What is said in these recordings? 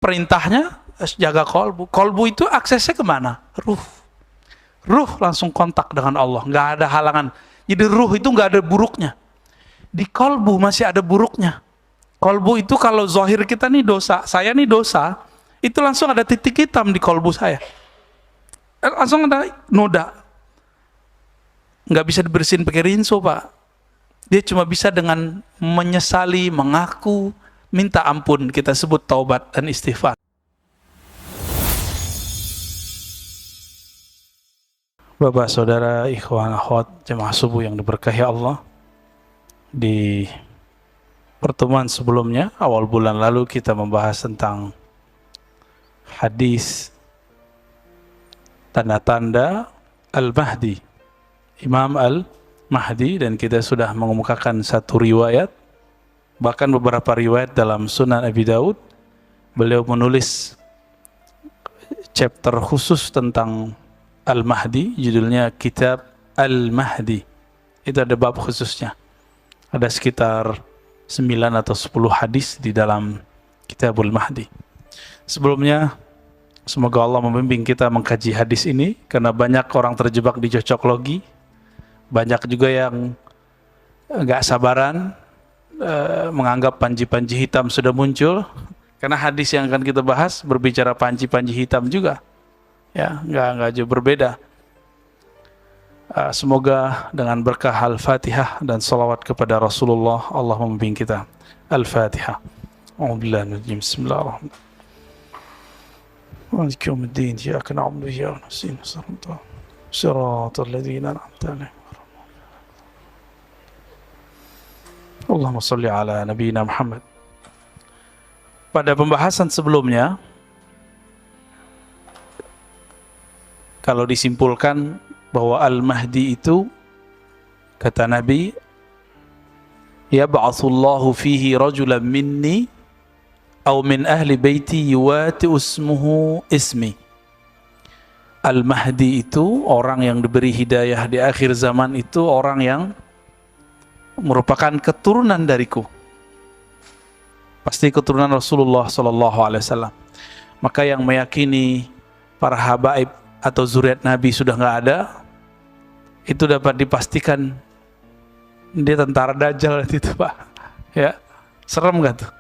perintahnya jaga kolbu. Kolbu itu aksesnya kemana? Ruh. Ruh langsung kontak dengan Allah, nggak ada halangan. Jadi ruh itu nggak ada buruknya. Di kolbu masih ada buruknya. Kolbu itu kalau zahir kita nih dosa, saya nih dosa, itu langsung ada titik hitam di kolbu saya. Langsung ada noda. Nggak bisa dibersihin pakai rinso, Pak. Dia cuma bisa dengan menyesali, mengaku, minta ampun. Kita sebut taubat dan istighfar. Bapak, saudara, ikhwan, akhwat, jemaah subuh yang diberkahi Allah. Di pertemuan sebelumnya, awal bulan lalu kita membahas tentang hadis tanda-tanda Al-Mahdi, Imam Al-Mahdi, dan kita sudah mengemukakan satu riwayat, bahkan beberapa riwayat dalam Sunan Abi Daud. Beliau menulis chapter khusus tentang Al-Mahdi, judulnya Kitab Al-Mahdi. Itu ada bab khususnya. Ada sekitar 9 atau 10 hadis di dalam Kitabul Mahdi. Sebelumnya, semoga Allah membimbing kita mengkaji hadis ini, karena banyak orang terjebak di cocok logi. Banyak juga yang nggak sabaran, menganggap panji-panji hitam sudah muncul, karena hadis yang akan kita bahas berbicara panji-panji hitam juga. Ya, nggak jauh berbeda. Semoga dengan berkah Al-Fatihah dan salawat kepada Rasulullah, Allah membimbing kita. Al-Fatihah. A'udzubillahi Bismillahirrahmanirrahim. Maliki yaumiddin, iyyaka na'budu wa iyyaka nasta'in, shiratal ladzina an'amta 'alaihim. Allahumma shalli ala nabiyyina Muhammad. Pada pembahasan sebelumnya, kalau disimpulkan bahwa Al-Mahdi itu, kata Nabi, yab'atsullahu fihi rajulan minni aw min ahli baiti yuwati ismuhu ismi. Al-Mahdi itu orang yang diberi hidayah di akhir zaman, itu orang yang merupakan keturunan dariku, pasti keturunan Rasulullah SAW. Maka yang meyakini para habaib atau zuriat Nabi sudah nggak ada, itu dapat dipastikan dia tentara Dajjal itu, Pak. Ya, serem nggak tuh?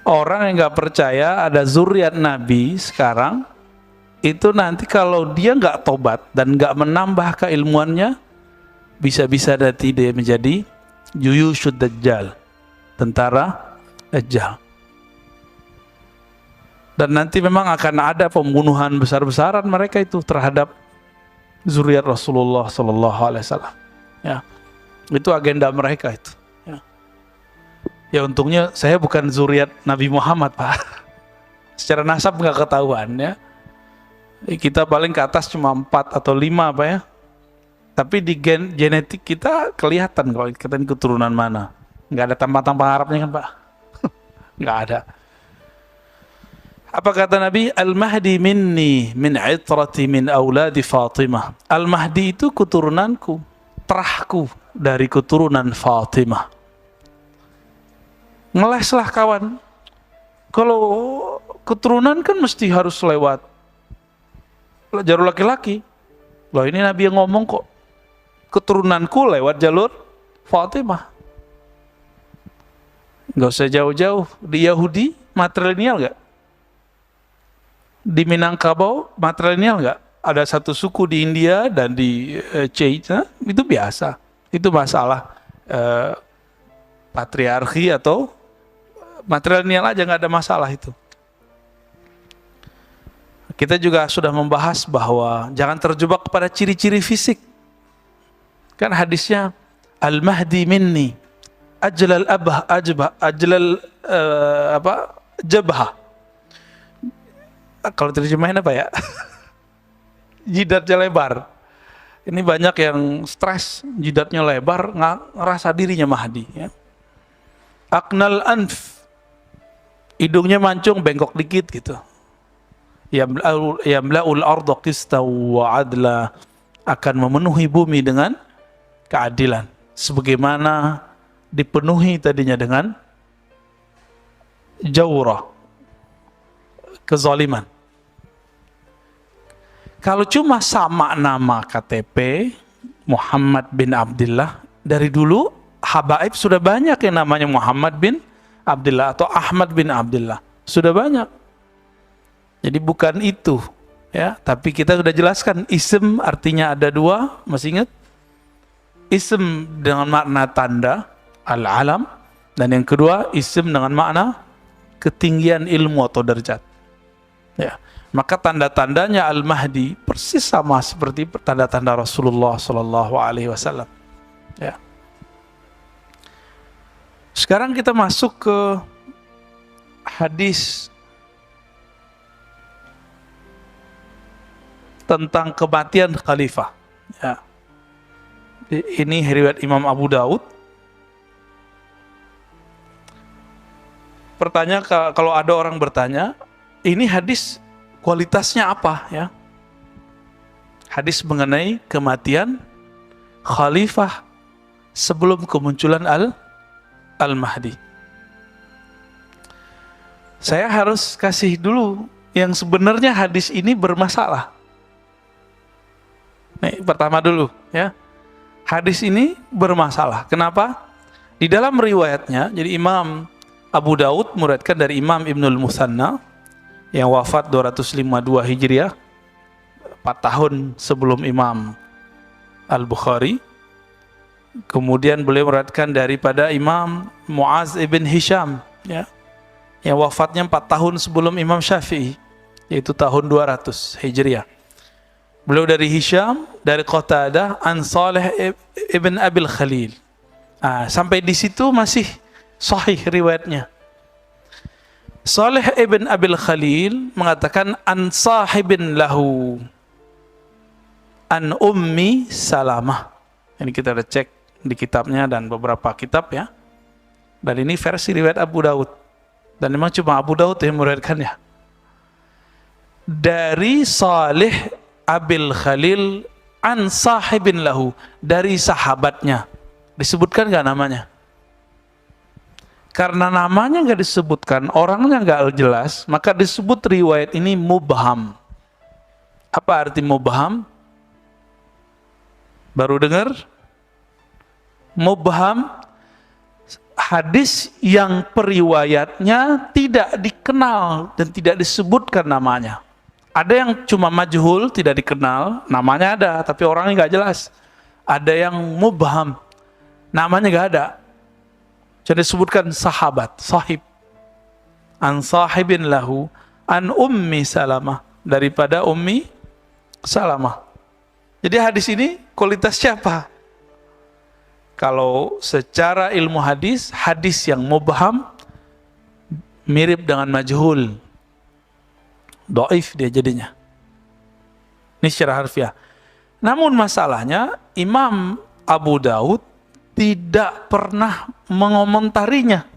Orang yang nggak percaya ada zuriat Nabi sekarang, itu nanti kalau dia nggak tobat dan nggak menambah keilmuannya, bisa-bisa nanti dia menjadi Juyushud Dajjal, tentara Dajjal. Dan nanti memang akan ada pembunuhan besar-besaran mereka itu terhadap zuriat Rasulullah SAW. Ya, itu agenda mereka itu. Ya, ya untungnya saya bukan zuriat Nabi Muhammad, Pak. Secara nasab nggak ketahuan ya. Kita paling ke atas cuma 4 atau 5 apa ya. Tapi di genetik kita kelihatan kalau kita ini keturunan mana. Nggak ada tampang-tampang Arabnya kan, Pak? Nggak ada. Apa kata Nabi? Al-Mahdi minni min itrati min auladi Fatimah. Al-Mahdi itu keturunanku, terahku dari keturunan Fatimah. Ngeleslah kawan. Kalau keturunan kan mesti harus lewat jalur laki-laki. Loh, ini Nabi yang ngomong kok. Keturunanku lewat jalur Fatimah. Nggak usah jauh-jauh. Di Yahudi matrilineal nggak? Di Minangkabau matrilineal nggak? Ada satu suku di India dan di China, itu biasa. Itu masalah patriarki atau matrilineal aja, nggak ada masalah itu. Kita juga sudah membahas bahwa jangan terjebak kepada ciri-ciri fisik. Kan hadisnya Al-Mahdi minni ajlal abah ajbah ajlal jabha. Kalau terjemahin apa ya? Jidatnya lebar. Ini banyak yang stres, jidatnya lebar, ngerasa dirinya Mahdi. Ya. Aknal anf, hidungnya mancung, bengkok dikit gitu. Yamla'ul arda qista wa adla, akan memenuhi bumi dengan keadilan. Sebagaimana dipenuhi tadinya dengan jawrah, kezaliman. Kalau cuma sama nama KTP Muhammad bin Abdullah, dari dulu habaib sudah banyak yang namanya Muhammad bin Abdullah atau Ahmad bin Abdullah, sudah banyak. Jadi bukan itu, ya. Tapi kita sudah jelaskan ism artinya ada dua, masih ingat? Ism dengan makna tanda al-alam, dan yang kedua ism dengan makna ketinggian ilmu atau derajat. Ya. Maka tanda-tandanya Al-Mahdi persis sama seperti tanda-tanda Rasulullah Sallallahu Alaihi Wasallam. Ya. Sekarang kita masuk ke hadis tentang kematian khalifah. Ya. Ini riwayat Imam Abu Daud. Pertanyaan, kalau ada orang bertanya, ini hadis kualitasnya apa, ya? Hadis mengenai kematian khalifah sebelum kemunculan Al-Mahdi. Saya harus kasih dulu yang sebenarnya hadis ini bermasalah. Nih, pertama dulu, ya. Hadis ini bermasalah. Kenapa? Di dalam riwayatnya, jadi Imam Abu Daud meriwayatkan dari Imam Ibnul Musanna yang wafat 252 Hijriah, 4 tahun sebelum Imam Al-Bukhari. Kemudian beliau meriwayatkan daripada Imam Muaz ibn Hisham, ya, yang wafatnya 4 tahun sebelum Imam Syafi'i, yaitu tahun 200 Hijriah. Beliau dari Hisham, dari Qatadah, an Saleh ibn Abil Khalil. Sampai di situ masih sahih riwayatnya. Saleh ibn Abil Khalil mengatakan an sahibin lahu an ummi Salamah. Ini kita udah cek di kitabnya dan beberapa kitab, ya. Dan ini versi riwayat Abu Daud. Dan memang cuma Abu Daud yang meriwayatkannya. Dari Saleh Abil Khalil an sahibin lahu, dari sahabatnya. Disebutkan nggak namanya? Karena namanya nggak disebutkan, orangnya nggak jelas, maka disebut riwayat ini mubham. Apa arti mubham? Baru dengar? Mubham, hadis yang periwayatnya tidak dikenal dan tidak disebutkan namanya. Ada yang cuma majhul, tidak dikenal, namanya ada, tapi orangnya nggak jelas. Ada yang mubham, namanya nggak ada. Jadi disebutkan sahabat, sahib. An sahibin lahu, an ummi Salamah, daripada ummi Salamah. Jadi hadis ini kualitas siapa? Kalau secara ilmu hadis, hadis yang mubham mirip dengan majhul. Dhaif dia jadinya. Ini secara harfiah. Namun masalahnya Imam Abu Daud tidak pernah mengomentarinya.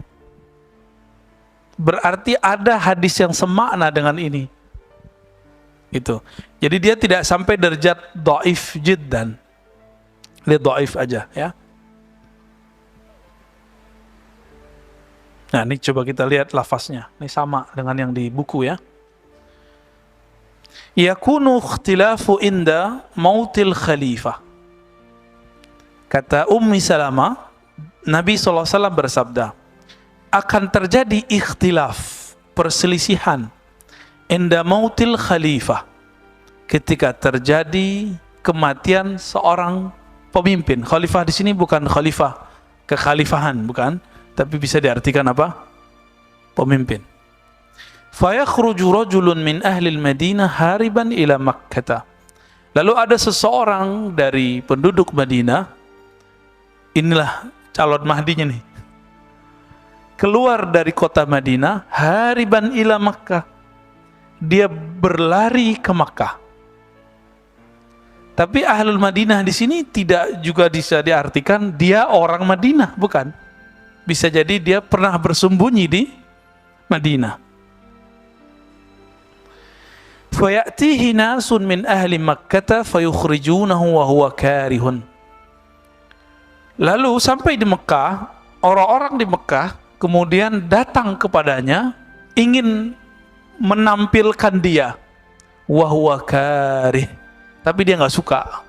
Berarti ada hadis yang semakna dengan ini. Itu. Jadi dia tidak sampai derajat dhaif jiddan. Dia dhaif aja, ya. Nah, ini coba kita lihat lafaznya. Ini sama dengan yang di buku, ya. Yakunu ikhtilafu inda mautil khalifah. Kata Ummi Salamah, Nabi SAW bersabda, akan terjadi ikhtilaf, perselisihan, inda mautil khalifah, ketika terjadi kematian seorang pemimpin. Khalifah di sini bukan khalifah kekhalifahan, bukan, tapi bisa diartikan apa? Pemimpin. Fayakhruju rajulun min ahli al-Madinah hariban ila Makkah. Lalu ada seseorang dari penduduk Madinah, inilah calon Mahdinya nih, keluar dari kota Madinah, hariban ila Makkah. Dia berlari ke Makkah. Tapi ahlul Madinah di sini tidak juga bisa diartikan dia orang Madinah, bukan. Bisa jadi dia pernah bersembunyi di Madinah. Fayatihi nasun min ahli Makkah fayukhrijunahu wa huwa karihun. Lalu sampai di Mekah, orang-orang di Mekah kemudian datang kepadanya ingin menampilkan dia, wa huwa karih, tapi dia nggak suka.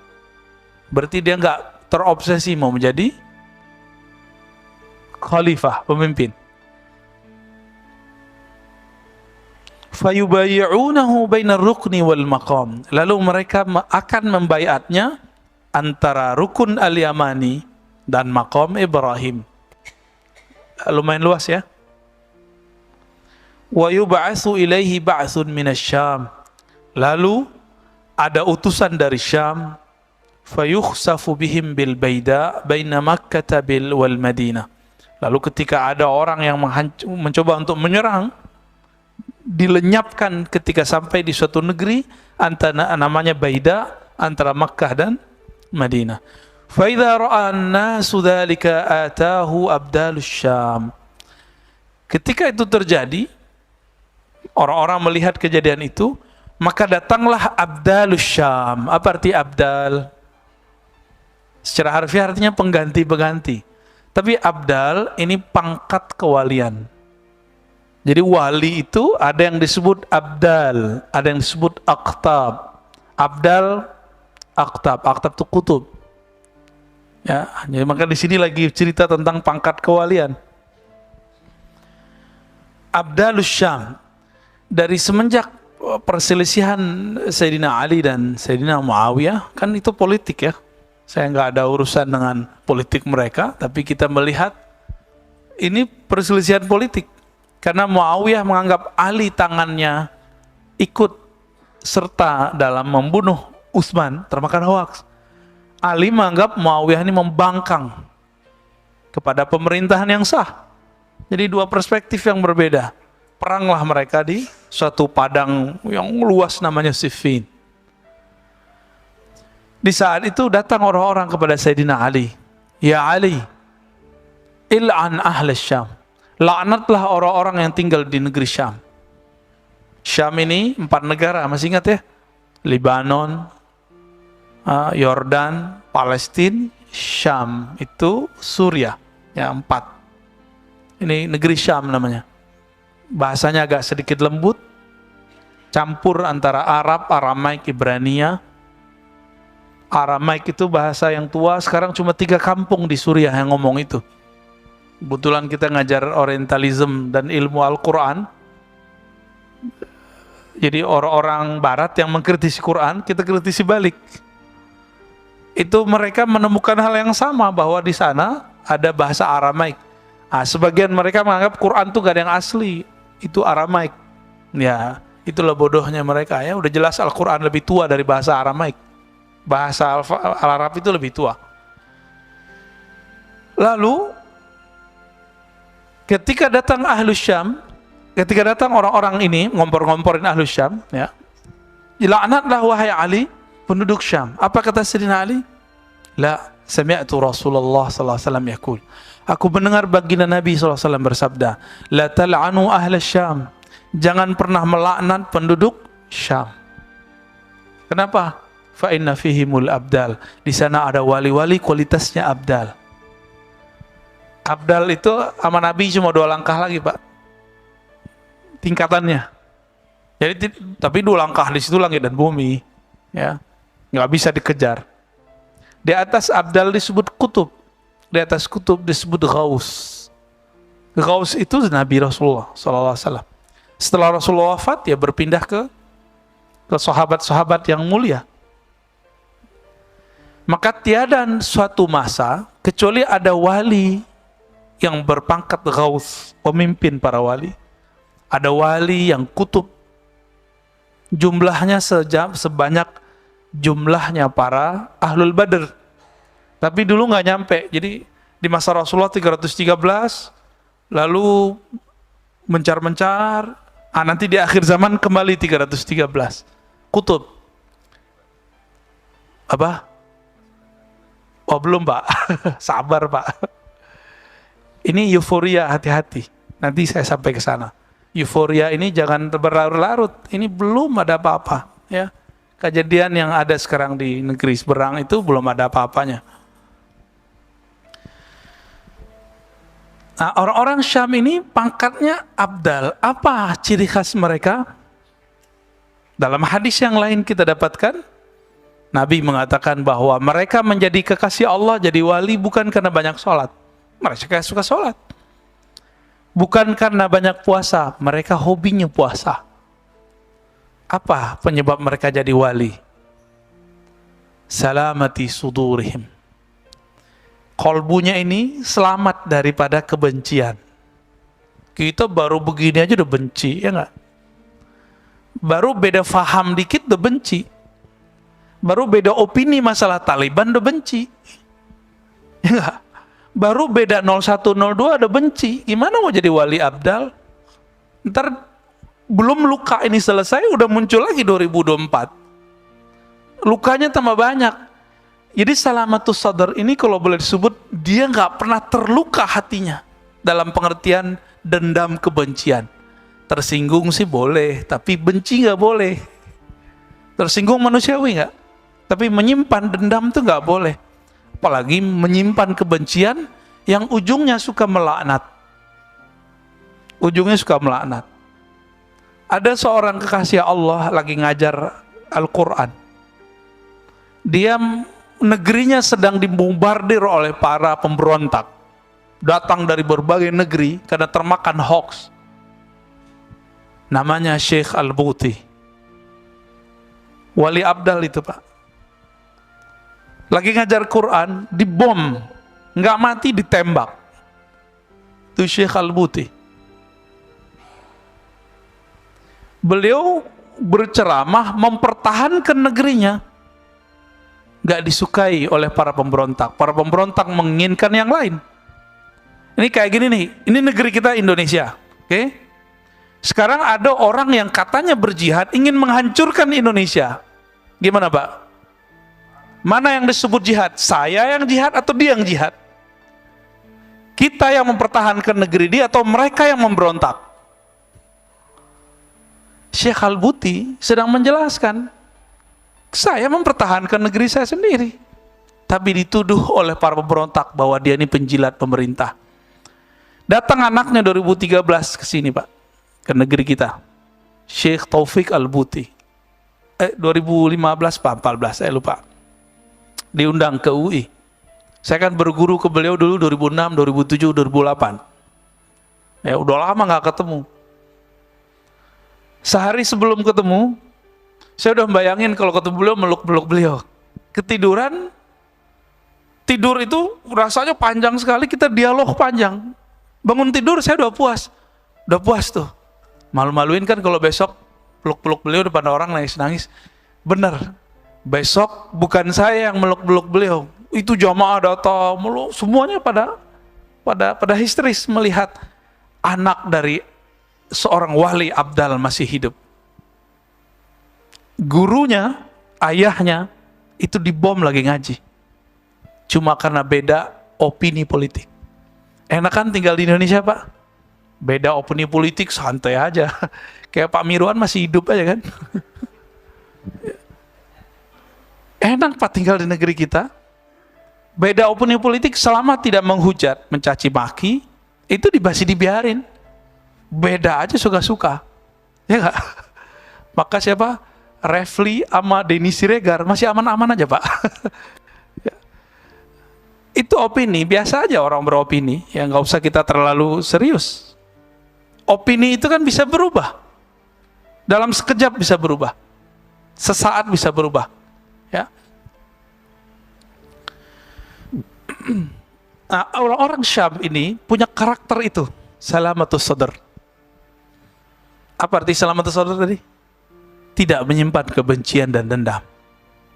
Berarti dia nggak terobsesi mau menjadi khalifah, pemimpin. Fayubayi'unahu bainar rukni wal maqam. Lalu mereka akan membaiatnya antara rukun al-yamani dan maqam Ibrahim. Lumayan luas ya. Wa yub'atsu ilaihi ba'tsun minasyam. Lalu ada utusan dari Syam, fayukhsafu bihim bil baida baina Makkah wal Madinah. Lalu ketika ada orang yang mencoba untuk menyerang, dilenyapkan ketika sampai di suatu negeri antara namanya Baida, antara Makkah dan Madinah. Fa idza ra'a an-nasu dzalika atahu abdalus Syam. Ketika itu terjadi, orang-orang melihat kejadian itu, maka datanglah abdalus Syam. Apa arti abdal? Secara harfiah artinya pengganti-pengganti. Tapi abdal ini pangkat kewalian. Jadi wali itu ada yang disebut abdal, ada yang disebut aqtab. Abdal, aqtab. Aqtab itu kutub. Ya, jadi maka di sini lagi cerita tentang pangkat kewalian. Abdalus Syam. Dari semenjak perselisihan Sayyidina Ali dan Sayyidina Muawiyah, kan itu politik ya. Saya nggak ada urusan dengan politik mereka, tapi kita melihat ini perselisihan politik. Karena Muawiyah menganggap Ali tangannya ikut serta dalam membunuh Utsman, termakan hoaks. Ali menganggap Muawiyah ini membangkang kepada pemerintahan yang sah. Jadi dua perspektif yang berbeda. Peranglah mereka di suatu padang yang luas namanya Siffin. Di saat itu datang orang-orang kepada Sayyidina Ali. Ya Ali, il'an ahl Syam. Laknatlah orang-orang yang tinggal di negeri Syam. Syam ini 4 negara, masih ingat ya? Libanon, Yordan, Palestina, Syam. Itu Suriah, ya 4. Ini negeri Syam namanya. Bahasanya agak sedikit lembut, campur antara Arab, Aramaik, Ibrania. Aramaik itu bahasa yang tua, sekarang cuma 3 kampung di Suriah yang ngomong itu. Kebetulan kita ngajar orientalism dan ilmu Al-Quran. Jadi orang-orang barat yang mengkritisi Quran, kita kritisi balik. Itu mereka menemukan hal yang sama, bahwa di sana ada bahasa Aramaik. Sebagian mereka menganggap Quran itu gak ada yang asli, itu Aramaik. Ya, itulah bodohnya mereka ya. Udah jelas Al-Quran lebih tua dari bahasa Aramaik. Bahasa Al-Arab itu lebih tua. Lalu ketika datang Ahlus Syam, ketika datang orang-orang ini ngompor-ngomporin Ahlus Syam, ya, laknatlah wahai Ali penduduk Syam. Apa kata Sayyidina Ali? La sami'tu Rasulullah sallallahu alaihi wasallam yaqul. Aku mendengar baginda Nabi sallallahu alaihi wasallam bersabda, la tal'anu ahlus Syam. Jangan pernah melaknat penduduk Syam. Kenapa? Fa inna fihimul abdal. Di sana ada wali-wali kualitasnya abdal. Abdal itu sama Nabi cuma 2 langkah lagi, Pak. Tingkatannya. Jadi tapi 2 langkah di situ langit dan bumi, ya. Nggak bisa dikejar. Di atas abdal disebut kutub. Di atas kutub disebut ghaus. Ghaus itu Nabi Rasulullah sallallahu alaihi wasallam. Setelah Rasulullah wafat, ya berpindah ke sahabat-sahabat yang mulia. Maka tiada suatu masa kecuali ada wali yang berpangkat ghaus, pemimpin para wali. Ada wali yang kutub, jumlahnya sebanyak jumlahnya para ahlul badr. Tapi dulu nggak nyampe. Jadi di masa Rasulullah 313, lalu mencar-mencar, nanti di akhir zaman kembali 313. Kutub. Apa? Oh belum Pak, sabar Pak. Ini euforia, hati-hati. Nanti saya sampai ke sana. Euforia ini jangan berlarut-larut. Ini belum ada apa-apa. Ya, kejadian yang ada sekarang di negeri Seberang itu belum ada apa-apanya. Nah, orang-orang Syam ini pangkatnya abdal. Apa ciri khas mereka? Dalam hadis yang lain kita dapatkan, Nabi mengatakan bahwa mereka menjadi kekasih Allah, jadi wali bukan karena banyak sholat. Mereka suka sholat. Bukan karena banyak puasa, mereka hobinya puasa. Apa penyebab mereka jadi wali? Salamati sudurihim. Kolbunya ini selamat daripada kebencian. Kita baru begini aja udah benci, ya nggak? Baru beda faham dikit udah benci. Baru beda opini masalah Taliban udah benci. Ya nggak? Baru beda 0102 udah benci. Gimana mau jadi wali abdal? Ntar belum luka ini selesai udah muncul lagi 2024. Lukanya tambah banyak. Jadi salamatus sadar ini kalau boleh disebut, dia nggak pernah terluka hatinya dalam pengertian dendam kebencian. Tersinggung sih boleh, tapi benci nggak boleh. Tersinggung manusiawi nggak, tapi menyimpan dendam itu nggak boleh. Apalagi menyimpan kebencian yang ujungnya suka melaknat. Ujungnya suka melaknat. Ada seorang kekasih Allah lagi ngajar Al-Quran. Dia negerinya sedang dibombardir oleh para pemberontak, datang dari berbagai negeri karena termakan hoax. Namanya Syekh Al-Buti, wali abdal itu Pak. Lagi ngajar Quran, dibom, nggak mati ditembak. Itu Syekh Al-Buti. Beliau berceramah mempertahankan negerinya. Gak disukai oleh para pemberontak. Para pemberontak menginginkan yang lain. Ini kayak gini nih, ini negeri kita Indonesia, oke? Sekarang ada orang yang katanya berjihad ingin menghancurkan Indonesia. Gimana Pak? Mana yang disebut jihad? Saya yang jihad atau dia yang jihad? Kita yang mempertahankan negeri dia atau mereka yang memberontak? Syekh Al-Buti sedang menjelaskan, saya mempertahankan negeri saya sendiri, tapi dituduh oleh para pemberontak bahwa dia ini penjilat pemerintah. Datang anaknya 2013 ke sini Pak, ke negeri kita, Syekh Taufik Al-Buti. 2015 Pak, 14 saya lupa. Diundang ke UI. Saya kan berguru ke beliau dulu 2006, 2007, 2008. Ya udah lama nggak ketemu. Sehari sebelum ketemu, saya udah membayangin kalau ketemu beliau, meluk-meluk beliau. Ketiduran, tidur itu rasanya panjang sekali, kita dialog panjang. Bangun tidur saya udah puas tuh. Malu-maluin kan kalau besok peluk-peluk beliau depan orang nangis-nangis. Bener, besok bukan saya yang meluk-meluk beliau, itu jamaah datang, meluk, semuanya pada histeris melihat anak dari seorang wali abdal masih hidup. Gurunya, ayahnya, itu dibom lagi ngaji. Cuma karena beda opini politik. Enakan tinggal di Indonesia Pak. Beda opini politik santai aja. Kayak Pak Mirwan masih hidup aja kan. Enak Pak tinggal di negeri kita. Beda opini politik selama tidak menghujat, mencaci maki, itu dibiarin. Beda aja suka-suka. Ya nggak? Maka siapa? Refli sama Denny Siregar masih aman-aman aja Pak. Itu opini, biasa aja orang beropini, ya nggak usah kita terlalu serius. Opini itu kan bisa berubah, dalam sekejap bisa berubah, sesaat bisa berubah, ya. Nah, orang-orang Syam ini punya karakter itu, salamatus sadar. Apa arti salamatus sadar tadi? Tidak menyimpan kebencian dan dendam.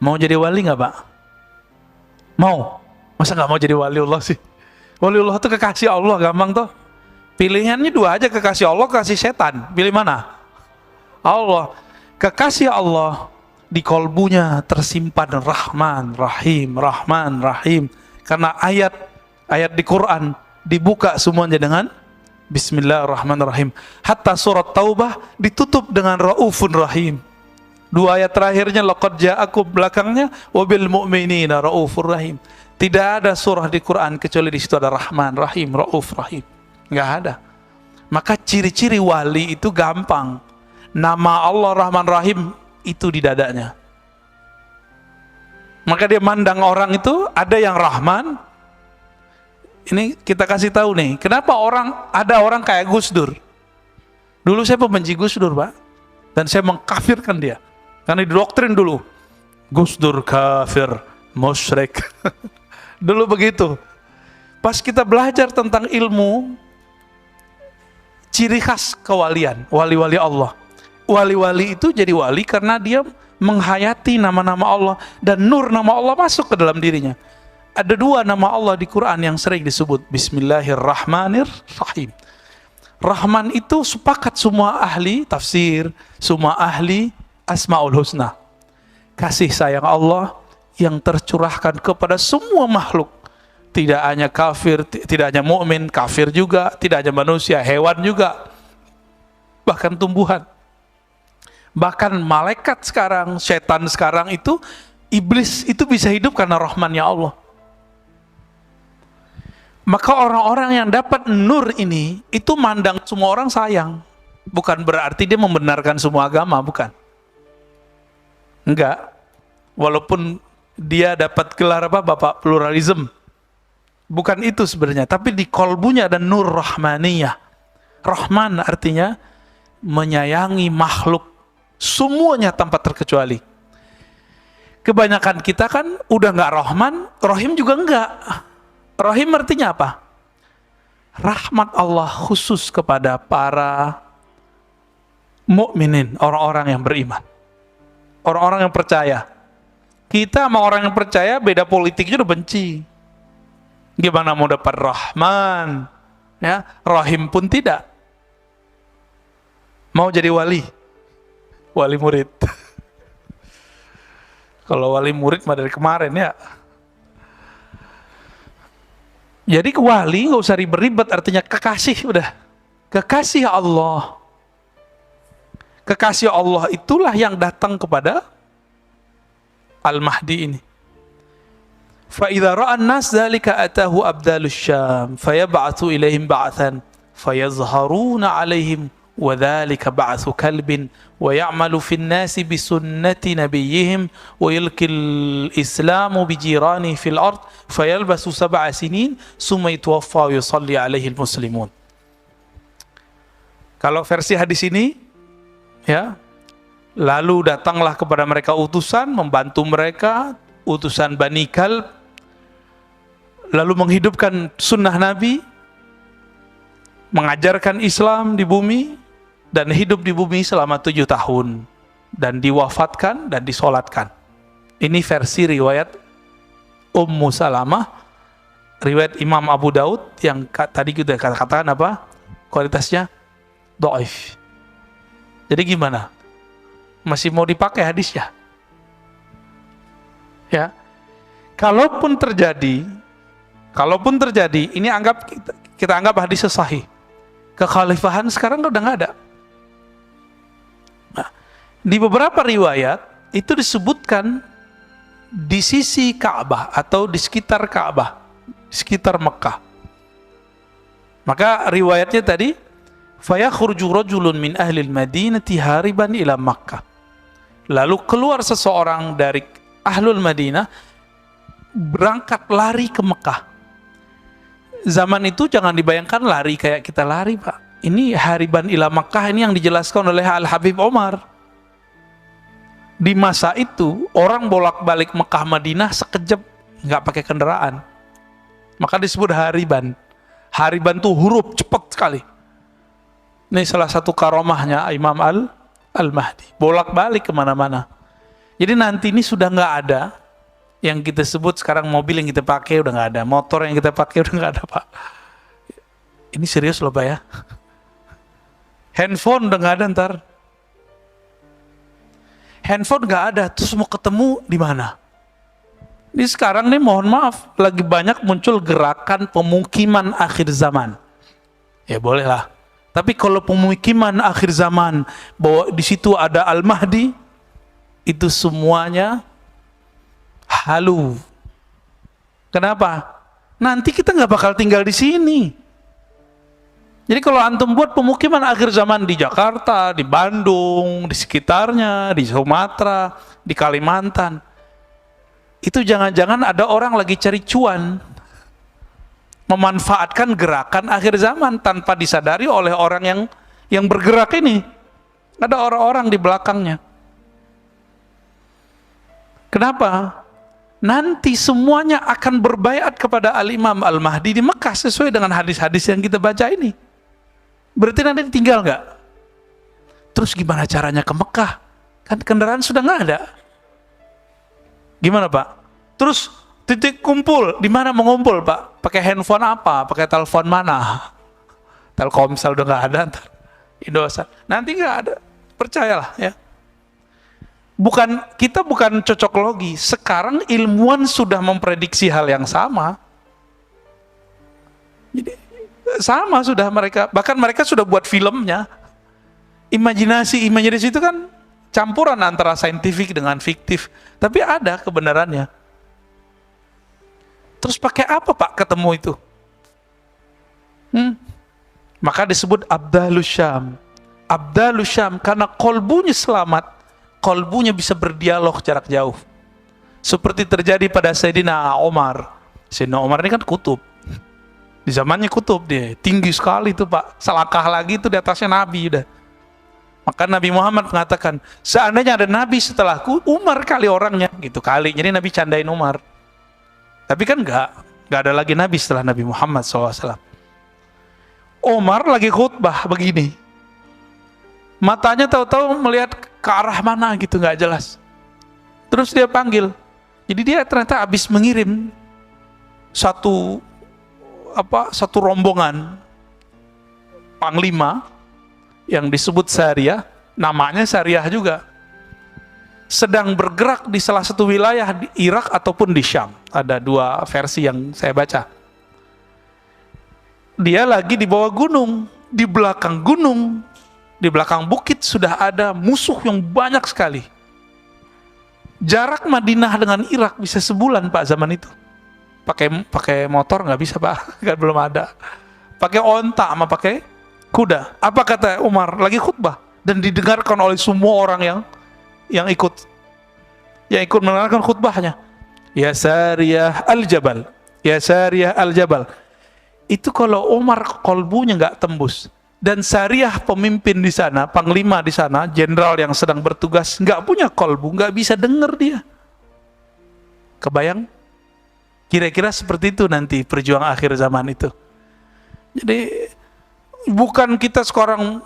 Mau jadi wali nggak Pak? Mau? Masa nggak mau jadi waliullah sih? Waliullah itu kekasih Allah, gampang toh. Pilihannya dua aja, kekasih Allah, kekasih setan. Pilih mana? Allah. Kekasih Allah di kolbunya tersimpan Rahman, Rahim, Rahman, Rahim. Karena ayat di Quran dibuka semuanya dengan Bismillahirrahmanirrahim. Hatta surat Taubah ditutup dengan Raufun Rahim. Dua ayat terakhirnya laqad ja'akum, belakangnya wabil mu'minina raufur rahim. Tidak ada surah di Quran kecuali di situ ada Rahman, Rahim, Rauf, Rahim. Nggak ada. Maka ciri-ciri wali itu gampang. Nama Allah Rahman Rahim itu di dadanya. Maka dia mandang orang itu, ada yang Rahman. Ini kita kasih tahu nih, kenapa ada orang kayak Gus Dur. Dulu saya pembenci Gus Dur, Pak. Dan saya mengkafirkan dia. Karena didoktrin dulu. Gus Dur kafir, musyrik. Dulu begitu. Pas kita belajar tentang ilmu, ciri khas kewalian, wali-wali Allah. Wali-wali itu jadi wali karena dia menghayati nama-nama Allah dan nur nama Allah masuk ke dalam dirinya. Ada 2 nama Allah di Quran yang sering disebut, Bismillahirrahmanirrahim. Rahman itu sepakat semua ahli tafsir, semua ahli Asmaul Husna. Kasih sayang Allah yang tercurahkan kepada semua makhluk. Tidak hanya kafir, tidak hanya mukmin, kafir juga, tidak hanya manusia, hewan juga, bahkan tumbuhan, bahkan malaikat sekarang, setan sekarang itu, iblis itu bisa hidup karena rahmannya Allah. Maka orang-orang yang dapat nur ini, itu mandang semua orang sayang. Bukan berarti dia membenarkan semua agama, bukan. Enggak. Walaupun dia dapat gelar apa, Bapak Pluralism. Bukan itu sebenarnya, tapi di kolbunya ada nur rahmaniyah. Rahman artinya menyayangi makhluk semuanya tanpa terkecuali. Kebanyakan kita kan udah nggak Rahman, Rahim juga enggak. Rahim artinya apa? Rahmat Allah khusus kepada para mukminin, orang-orang yang beriman, orang-orang yang percaya. Kita sama orang yang percaya beda politiknya udah benci. Gimana mau dapat Rahman, ya, Rahim pun tidak. Mau jadi wali murid. Kalau wali murid mah dari kemarin ya. Jadi wali nggak usah ribet-ribet, artinya kekasih udah. Kekasih Allah. Kekasih Allah itulah yang datang kepada Al-Mahdi ini. فَإِذَا رَأَى النَّاسَ ذَلِكَ أَتَاهُ أَبْدَالُ الشَّامِ فَيَبْعَثُ إِلَيْهِمْ بَعْثًا فَيَظْهَرُونَ عَلَيْهِمْ وَذَلِكَ بَعْثُ كَلْبٍ وَيَعْمَلُ فِي النَّاسِ بِسُنَّةِ نَبِيِّهِمْ وَيُلْقِي الْإِسْلَامُ بِجِيرَانِهِ فِي الْأَرْضِ فَيَلْبَثُ 7 سِنِينَ ثُمَّ يُتَوَفَّى وَيُصَلِّي عَلَيْهِ الْمُسْلِمُونَ. Kalau versi hadis ini, ya, lalu datanglah kepada mereka utusan, membantu mereka, utusan Bani Kalb, lalu menghidupkan sunnah Nabi, mengajarkan Islam di bumi, dan hidup di bumi selama 7 tahun, dan diwafatkan dan disolatkan. Ini versi riwayat Ummu Salamah, riwayat Imam Abu Daud yang tadi kita katakan apa? Kualitasnya dhaif. Jadi gimana? Masih mau dipakai hadisnya? Ya. Kalaupun terjadi, ini kita anggap hadis sahih. Kekhalifahan sekarang udah nggak ada. Nah, di beberapa riwayat itu disebutkan di sisi Ka'bah atau di sekitar Ka'bah, sekitar Mekah. Maka riwayatnya tadi, fayakhruju rajulun min ahli al-Madinati hariban ila Makkah. Lalu keluar seseorang dari ahlul Madinah berangkat lari ke Mekah. Zaman itu jangan dibayangkan lari kayak kita lari, Pak. Ini hariban ila Makkah, ini yang dijelaskan oleh Al-Habib Omar. Di masa itu orang bolak-balik Mekah Madinah sekejap, nggak pakai kendaraan. Maka disebut hariban. Hariban tuh huruf cepat sekali. Ini salah satu karomahnya Imam Al-Mahdi. Bolak-balik kemana-mana. Jadi nanti ini sudah nggak ada yang kita sebut sekarang mobil yang kita pakai udah nggak ada, motor yang kita pakai udah nggak ada, Pak. Ini serius loh, Pak ya. Handphone udah nggak ada ntar. Handphone nggak ada, terus mau ketemu di mana? Ini sekarang nih mohon maaf, lagi banyak muncul gerakan pemukiman akhir zaman. Ya bolehlah. Tapi kalau pemukiman akhir zaman bahwa di situ ada Al-Mahdi, itu semuanya halu. Kenapa? Nanti kita nggak bakal tinggal di sini. Jadi kalau antum buat pemukiman akhir zaman di Jakarta, di Bandung, di sekitarnya, di Sumatera, di Kalimantan, itu jangan-jangan ada orang lagi cari cuan, memanfaatkan gerakan akhir zaman tanpa disadari oleh orang yang bergerak ini. Ada orang-orang di belakangnya. Kenapa? Nanti semuanya akan berbaiat kepada Al-Imam Al-Mahdi di Mekah sesuai dengan hadis-hadis yang kita baca ini. Berarti nanti tinggal nggak? Terus gimana caranya ke Mekah? Kan kendaraan sudah nggak ada. Gimana Pak? Terus titik kumpul, di mana mengumpul Pak? Pakai handphone apa? Pakai telepon mana? Telkomsel udah nggak ada, ntar Indosat. Nanti nggak ada, percayalah ya. Kita bukan cocok logi. Sekarang ilmuwan sudah memprediksi hal yang sama. Jadi sama sudah mereka, bahkan mereka sudah buat filmnya. Imajinasi itu kan campuran antara saintifik dengan fiktif, tapi ada kebenarannya. Terus pakai apa Pak ketemu itu? Maka disebut Abdalus Syam. Abdalus Syam karena kolbunya selamat, kolbunya bisa berdialog jarak jauh. Seperti terjadi pada Sayyidina Umar. Sayyidina Umar ini kan kutub. Di zamannya kutub dia, tinggi sekali itu Pak, selangkah lagi itu di atasnya Nabi udah. Maka Nabi Muhammad mengatakan, seandainya ada Nabi setelahku, Umar kali orangnya, gitu kali. Jadi Nabi candain Umar. Tapi kan enggak ada lagi Nabi setelah Nabi Muhammad SAW. Umar lagi khutbah begini, matanya tahu-tahu melihat ke arah mana gitu, nggak jelas. Terus dia panggil. Jadi dia ternyata habis mengirim satu rombongan panglima yang disebut Sariyah, namanya Sariyah juga, sedang bergerak di salah satu wilayah di Irak ataupun di Syam. Ada dua versi yang saya baca. Dia lagi di bawah gunung, di belakang gunung, di belakang bukit sudah ada musuh yang banyak sekali. Jarak Madinah dengan Irak bisa sebulan Pak zaman itu. Pakai motor nggak bisa Pak, kan belum ada. Pakai onta sama pakai kuda. Apa kata Umar? Lagi khutbah dan didengarkan oleh semua orang yang ikut mendengarkan khutbahnya. Ya Sariyah al-Jabal, ya Sariyah al-Jabal. Itu kalau Umar kolbunya nggak tembus, dan Sariyah pemimpin di sana, panglima di sana, jenderal yang sedang bertugas nggak punya kolbu, nggak bisa dengar dia. Kebayang? Kira-kira seperti itu nanti perjuangan akhir zaman itu. Jadi bukan kita sekarang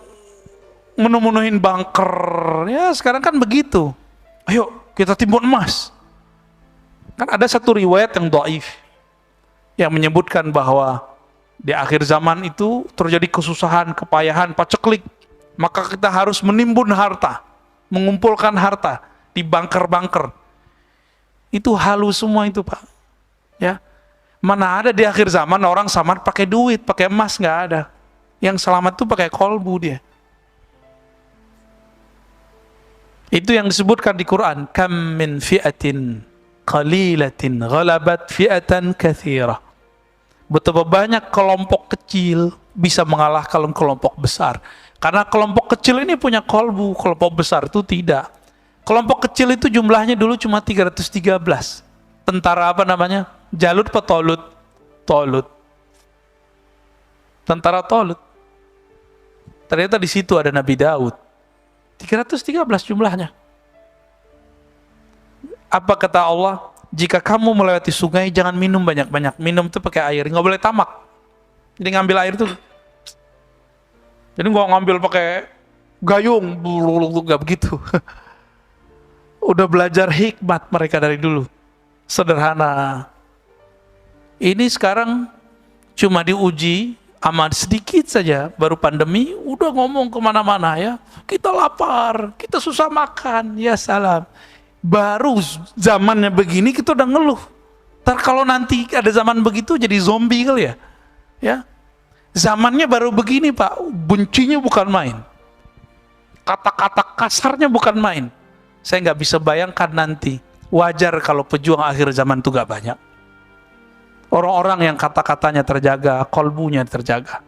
menemunuhin bunker, ya sekarang kan begitu. Ayo kita timbun emas. Kan ada satu riwayat yang dhaif yang menyebutkan bahwa di akhir zaman itu terjadi kesusahan, kepayahan, paceklik. Maka kita harus menimbun harta, mengumpulkan harta di bunker-bunker. Itu halus semua itu Pak. Ya, mana ada di akhir zaman orang selamat pakai duit, pakai emas, nggak ada. Yang selamat tuh pakai kolbu dia. Itu yang disebutkan di Quran, kam min fi'atin qalilatin ghalabat fi'atan katsirah. Betapa banyak kelompok kecil bisa mengalahkan kelompok besar. Karena kelompok kecil ini punya kolbu, kelompok besar itu tidak. Kelompok kecil itu jumlahnya dulu cuma 313. Tentara apa namanya? Jalut atau Tolut? Tolut. Tentara Tolut. Ternyata di situ ada Nabi Daud. 313 jumlahnya. Apa kata Allah? Jika kamu melewati sungai, jangan minum banyak-banyak. Minum itu pakai air, nggak boleh tamak. Jadi ngambil air itu. Jadi nggak ngambil pakai gayung, nggak begitu. Udah belajar hikmat mereka dari dulu. Sederhana. Ini sekarang cuma diuji amat sedikit saja, baru pandemi udah ngomong kemana-mana ya, kita lapar, kita susah makan, ya salam. Baru zamannya begini kita udah ngeluh. Ntar kalau nanti ada zaman begitu jadi zombie kali ya. Ya, zamannya baru begini Pak, bencinya bukan main, kata-kata kasarnya bukan main. Saya nggak bisa bayangkan nanti. Wajar kalau pejuang akhir zaman itu gak banyak. Orang-orang yang kata-katanya terjaga, kolbunya terjaga.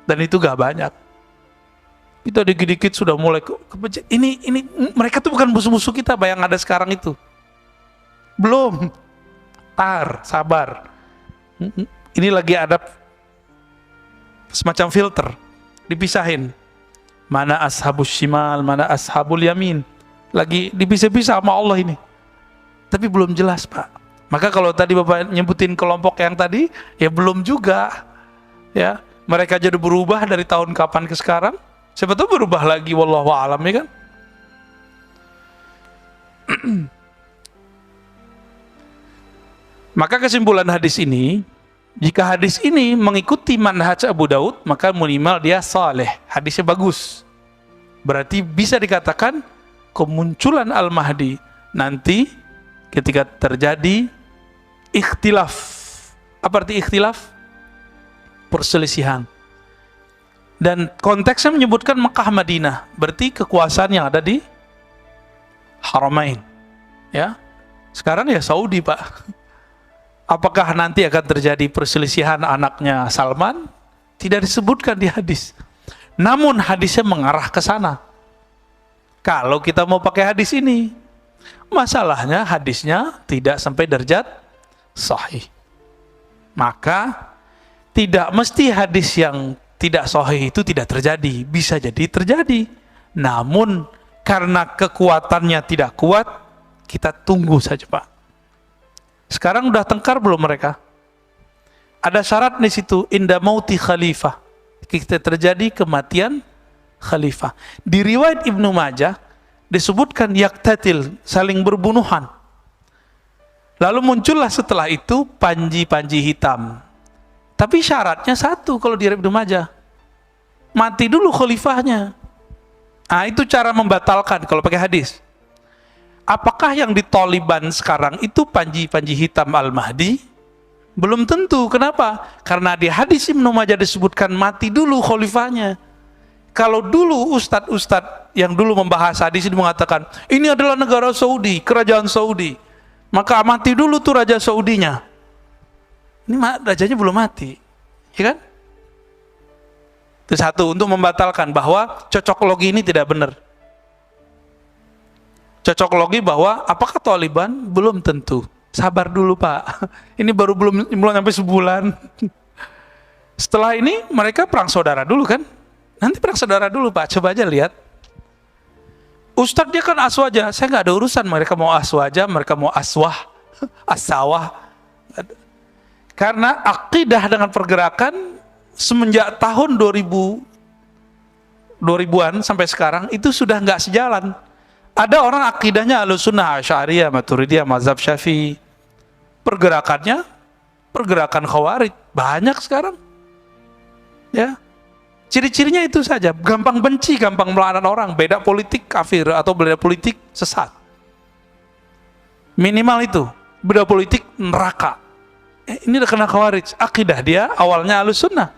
Dan itu gak banyak. Kita dikit-dikit sudah mulai ini mereka tuh bukan musuh-musuh kita yang ada sekarang itu. Belum. Sabar. Ini lagi ada semacam filter, dipisahin. Mana ashabus shimal, mana ashabul yamin. Lagi dipisah-pisah sama Allah ini. Tapi belum jelas, Pak. Maka kalau tadi Bapak nyebutin kelompok yang tadi, ya belum juga. Ya, mereka jadi berubah dari tahun kapan ke sekarang. Siapa tahu berubah lagi, wallahu a'lam, ya kan? Maka kesimpulan hadis ini, jika hadis ini mengikuti manhaj Abu Daud, maka minimal dia saleh, hadisnya bagus. Berarti bisa dikatakan kemunculan Al-Mahdi nanti ketika terjadi ikhtilaf. Apa arti ikhtilaf? Perselisihan. Dan konteksnya menyebutkan Mekah Madinah, berarti kekuasaan yang ada di Haramain. Ya. Sekarang ya Saudi, Pak. Apakah nanti akan terjadi perselisihan anaknya Salman? Tidak disebutkan di hadis. Namun hadisnya mengarah ke sana. Kalau kita mau pakai hadis ini, masalahnya hadisnya tidak sampai derajat sahih. Maka tidak mesti hadis yang tidak sahih itu tidak terjadi. Bisa jadi terjadi. Namun karena kekuatannya tidak kuat, kita tunggu saja, Pak. Sekarang udah tengkar belum mereka? Ada syarat di situ, inda mauti khalifah. Kita terjadi kematian khalifah. Di riwayat Ibnu Majah disebutkan yaktatil, saling berbunuhan. Lalu muncullah setelah itu panji-panji hitam. Tapi syaratnya satu kalau di Ibnu Majah. Mati dulu khalifahnya. Nah, itu cara membatalkan kalau pakai hadis. Apakah yang di Taliban sekarang itu panji-panji hitam Al-Mahdi? Belum tentu. Kenapa? Karena di hadis Ibnu Majah disebutkan mati dulu khalifahnya. Kalau dulu ustadz-ustadz yang dulu membahas hadis ini mengatakan ini adalah negara Saudi, kerajaan Saudi, maka mati dulu tuh raja Saudinya. Ini rajanya belum mati, ya kan? Itu satu, untuk membatalkan bahwa cocok logi ini tidak benar. Cocok logi bahwa apakah Taliban? Belum tentu. Sabar dulu, Pak. Ini baru belum sampai sebulan. Setelah ini mereka perang saudara dulu kan? Nanti perang saudara dulu, Pak. Coba aja lihat. Ustadz dia kan aswaja. Saya nggak ada urusan. Mereka mau aswaja, mereka mau aswah, asawah. Karena akidah dengan pergerakan semenjak tahun 2000-an sampai sekarang itu sudah nggak sejalan. Ada orang akidahnya Ahlussunnah, Asy'ariyah, Maturidiyah, mazhab Syafi'i. Pergerakannya pergerakan Khawarij. Banyak sekarang. Ya. Ciri-cirinya itu saja, gampang benci, gampang melaknat orang, beda politik kafir atau beda politik sesat. Minimal itu, beda politik neraka. Ini udah kena Khawarij. Akidah dia awalnya Ahlussunnah,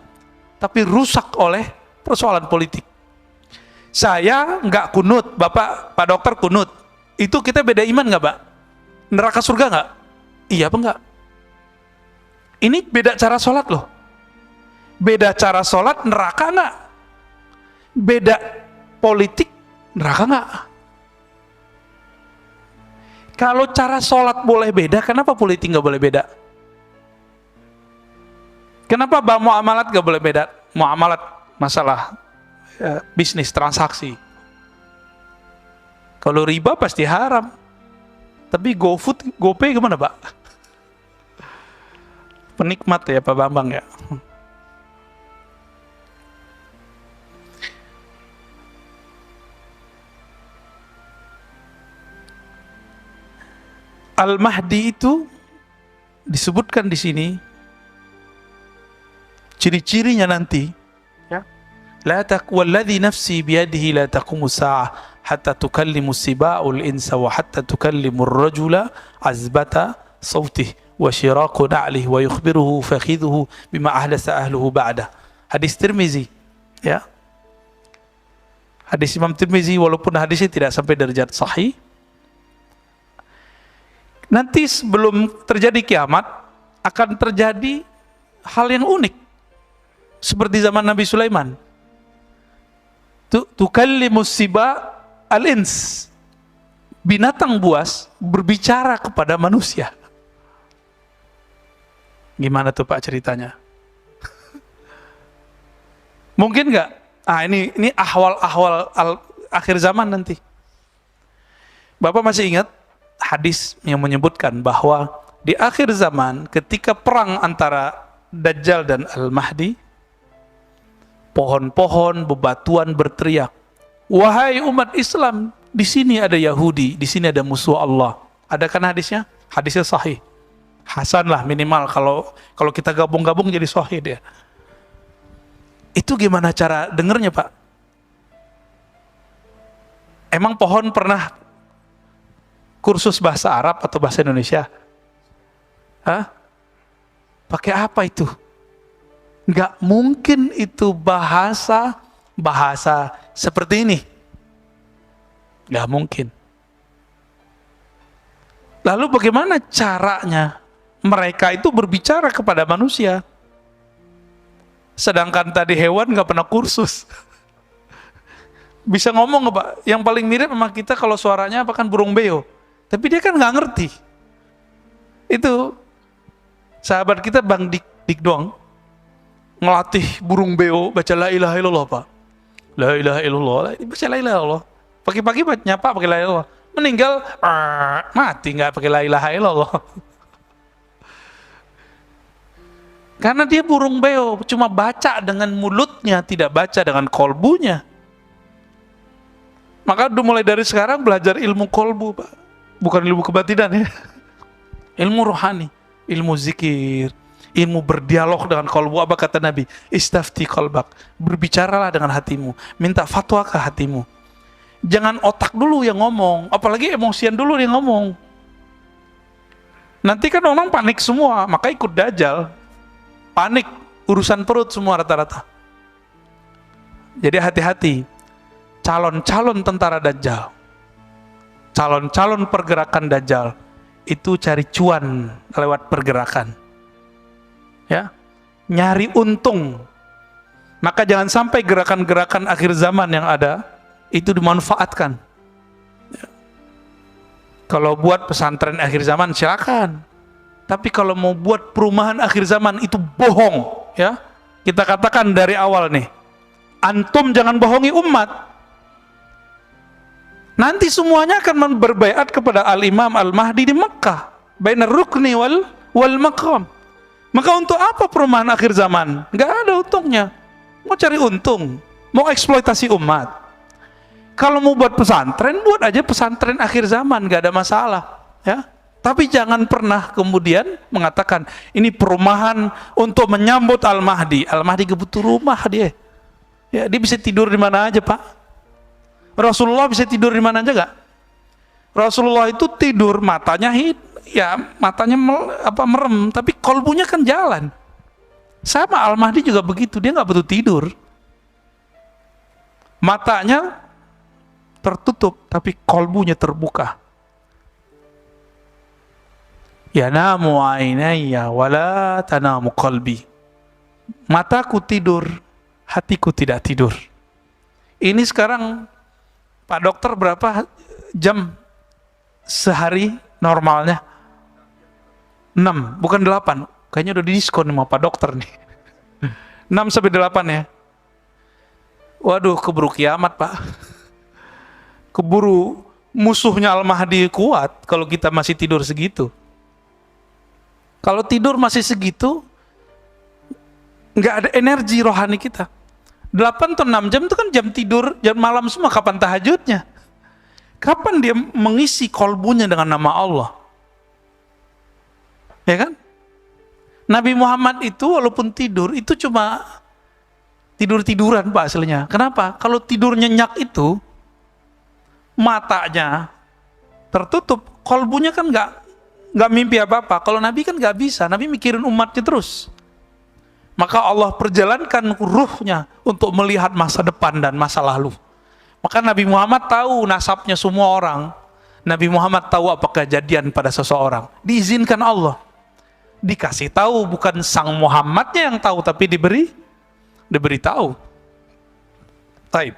tapi rusak oleh persoalan politik. Saya nggak kunut, Bapak, Pak Dokter kunut. Itu kita beda iman nggak, Pak? Neraka surga nggak? Iya apa nggak? Ini beda cara sholat loh. Beda cara sholat, neraka nggak? Beda politik, neraka nggak? Kalau cara sholat boleh beda, kenapa politik nggak boleh beda? Kenapa muamalat nggak boleh beda? Muamalat masalah bisnis, transaksi. Kalau riba pasti haram. Tapi GoFood, GoPay gimana, Pak? Penikmat ya Pak Bambang ya. Al-Mahdi itu disebutkan di sini ciri-cirinya nanti, ya. Walladzi nafsi biyadihi la taqumu sa'ah hatta tukallimu siba'ul insa wa hatta tukallimu ar-rajula azbata sautih wa syiraqu na'lihi wa yukhbiruhu fakhidhuhu bima ahdasa ahluhu ba'dah. Hadis Tirmizi, ya. Hadis Imam Tirmizi, walaupun hadisnya tidak sampai derajat sahih. Nanti sebelum terjadi kiamat akan terjadi hal yang unik. seperti zaman Nabi Sulaiman. Tukallimus siba al-ins. Binatang buas berbicara kepada manusia. Gimana tuh Pak ceritanya? Mungkin nggak? Ini ahwal-ahwal akhir zaman nanti. Bapak masih ingat hadis yang menyebutkan bahwa di akhir zaman ketika perang antara Dajjal dan Al-Mahdi, pohon-pohon, bebatuan berteriak, "Wahai umat Islam, di sini ada Yahudi, di sini ada musuh Allah." Ada kan hadisnya? Hadisnya sahih. Hasan lah minimal, kalau kita gabung-gabung jadi sahih dia. Itu gimana cara dengernya, Pak? Emang pohon pernah kursus bahasa Arab atau bahasa Indonesia? Hah? Pakai apa itu? Nggak mungkin itu bahasa seperti ini. Nggak mungkin. Lalu bagaimana caranya mereka itu berbicara kepada manusia? Sedangkan tadi hewan nggak pernah kursus. Bisa ngomong nggak Pak? Yang paling mirip sama kita kalau suaranya apa kan burung beo. Tapi dia kan nggak ngerti. Itu sahabat kita Bang Dik doang ngelatih burung beo baca la ilaha illallah Pak. La ilaha illallah, baca la ilaha illallah. Pagi-pagi nyapa pakai la ilaha illallah. Meninggal mati nggak pakai la ilaha illallah. Karena dia burung beo, cuma baca dengan mulutnya, tidak baca dengan kolbunya. Maka udah mulai dari sekarang belajar ilmu kolbu Pak. Bukan ilmu kebatinan ya. Ilmu rohani, ilmu zikir, ilmu berdialog dengan kolbu. Apa kata Nabi? Istafti kolbak. Berbicaralah dengan hatimu. Minta fatwa ke hatimu. Jangan otak dulu yang ngomong. Apalagi emosian dulu yang ngomong. Nanti kan orang panik semua. Maka ikut Dajjal. Panik. Urusan perut semua rata-rata. Jadi hati-hati. Calon-calon tentara Dajjal. Calon-calon pergerakan Dajjal. Itu cari cuan lewat pergerakan. Ya, nyari untung. Maka jangan sampai gerakan-gerakan akhir zaman yang ada itu dimanfaatkan. Ya. Kalau buat pesantren akhir zaman silakan. Tapi kalau mau buat perumahan akhir zaman itu bohong, ya. Kita katakan dari awal nih. Antum jangan bohongi umat. Nanti semuanya akan berbaiat kepada Al-Imam Al-Mahdi di Mekah. Bainar rukni wal maqam. Maka untuk apa perumahan akhir zaman? Nggak ada untungnya. Mau cari untung, mau eksploitasi umat. Kalau mau buat pesantren, buat aja pesantren akhir zaman, nggak ada masalah. Ya. Tapi jangan pernah kemudian mengatakan ini perumahan untuk menyambut Al-Mahdi. Al-Mahdi kebutuh rumah dia. Ya, dia bisa tidur di mana aja Pak. Rasulullah bisa tidur di mana aja nggak? Rasulullah itu tidur matanya merem, tapi kolbunya kan jalan. Sama Al-Mahdi juga begitu, dia nggak butuh tidur. Matanya tertutup, tapi kolbunya terbuka. Yanamu ainayya wala tanamu qalbi. Mataku tidur, hatiku tidak tidur. Ini sekarang Pak dokter berapa jam sehari normalnya? 6, bukan 8. Kayaknya udah didiskon sama Pak dokter nih. 6 sampai 8 ya. Waduh, keburu kiamat Pak. Keburu musuhnya Al-Mahdi kuat kalau kita masih tidur segitu. Kalau tidur masih segitu, nggak ada energi rohani kita. 8 atau 6 jam itu kan jam tidur, jam malam semua. Kapan tahajudnya? Kapan dia mengisi kolbunya dengan nama Allah? Ya kan? Nabi Muhammad itu walaupun tidur, itu cuma tidur-tiduran Pak aslinya. Kenapa? Kalau tidur nyenyak itu, matanya tertutup, kolbunya kan nggak mimpi apa-apa. Kalau Nabi kan nggak bisa, Nabi mikirin umatnya terus. Maka Allah perjalankan ruhnya untuk melihat masa depan dan masa lalu. Maka Nabi Muhammad tahu nasabnya semua orang. Nabi Muhammad tahu apa kejadian pada seseorang. Diizinkan Allah. Dikasih tahu, bukan sang Muhammadnya yang tahu, tapi diberi diberitahu. Taib.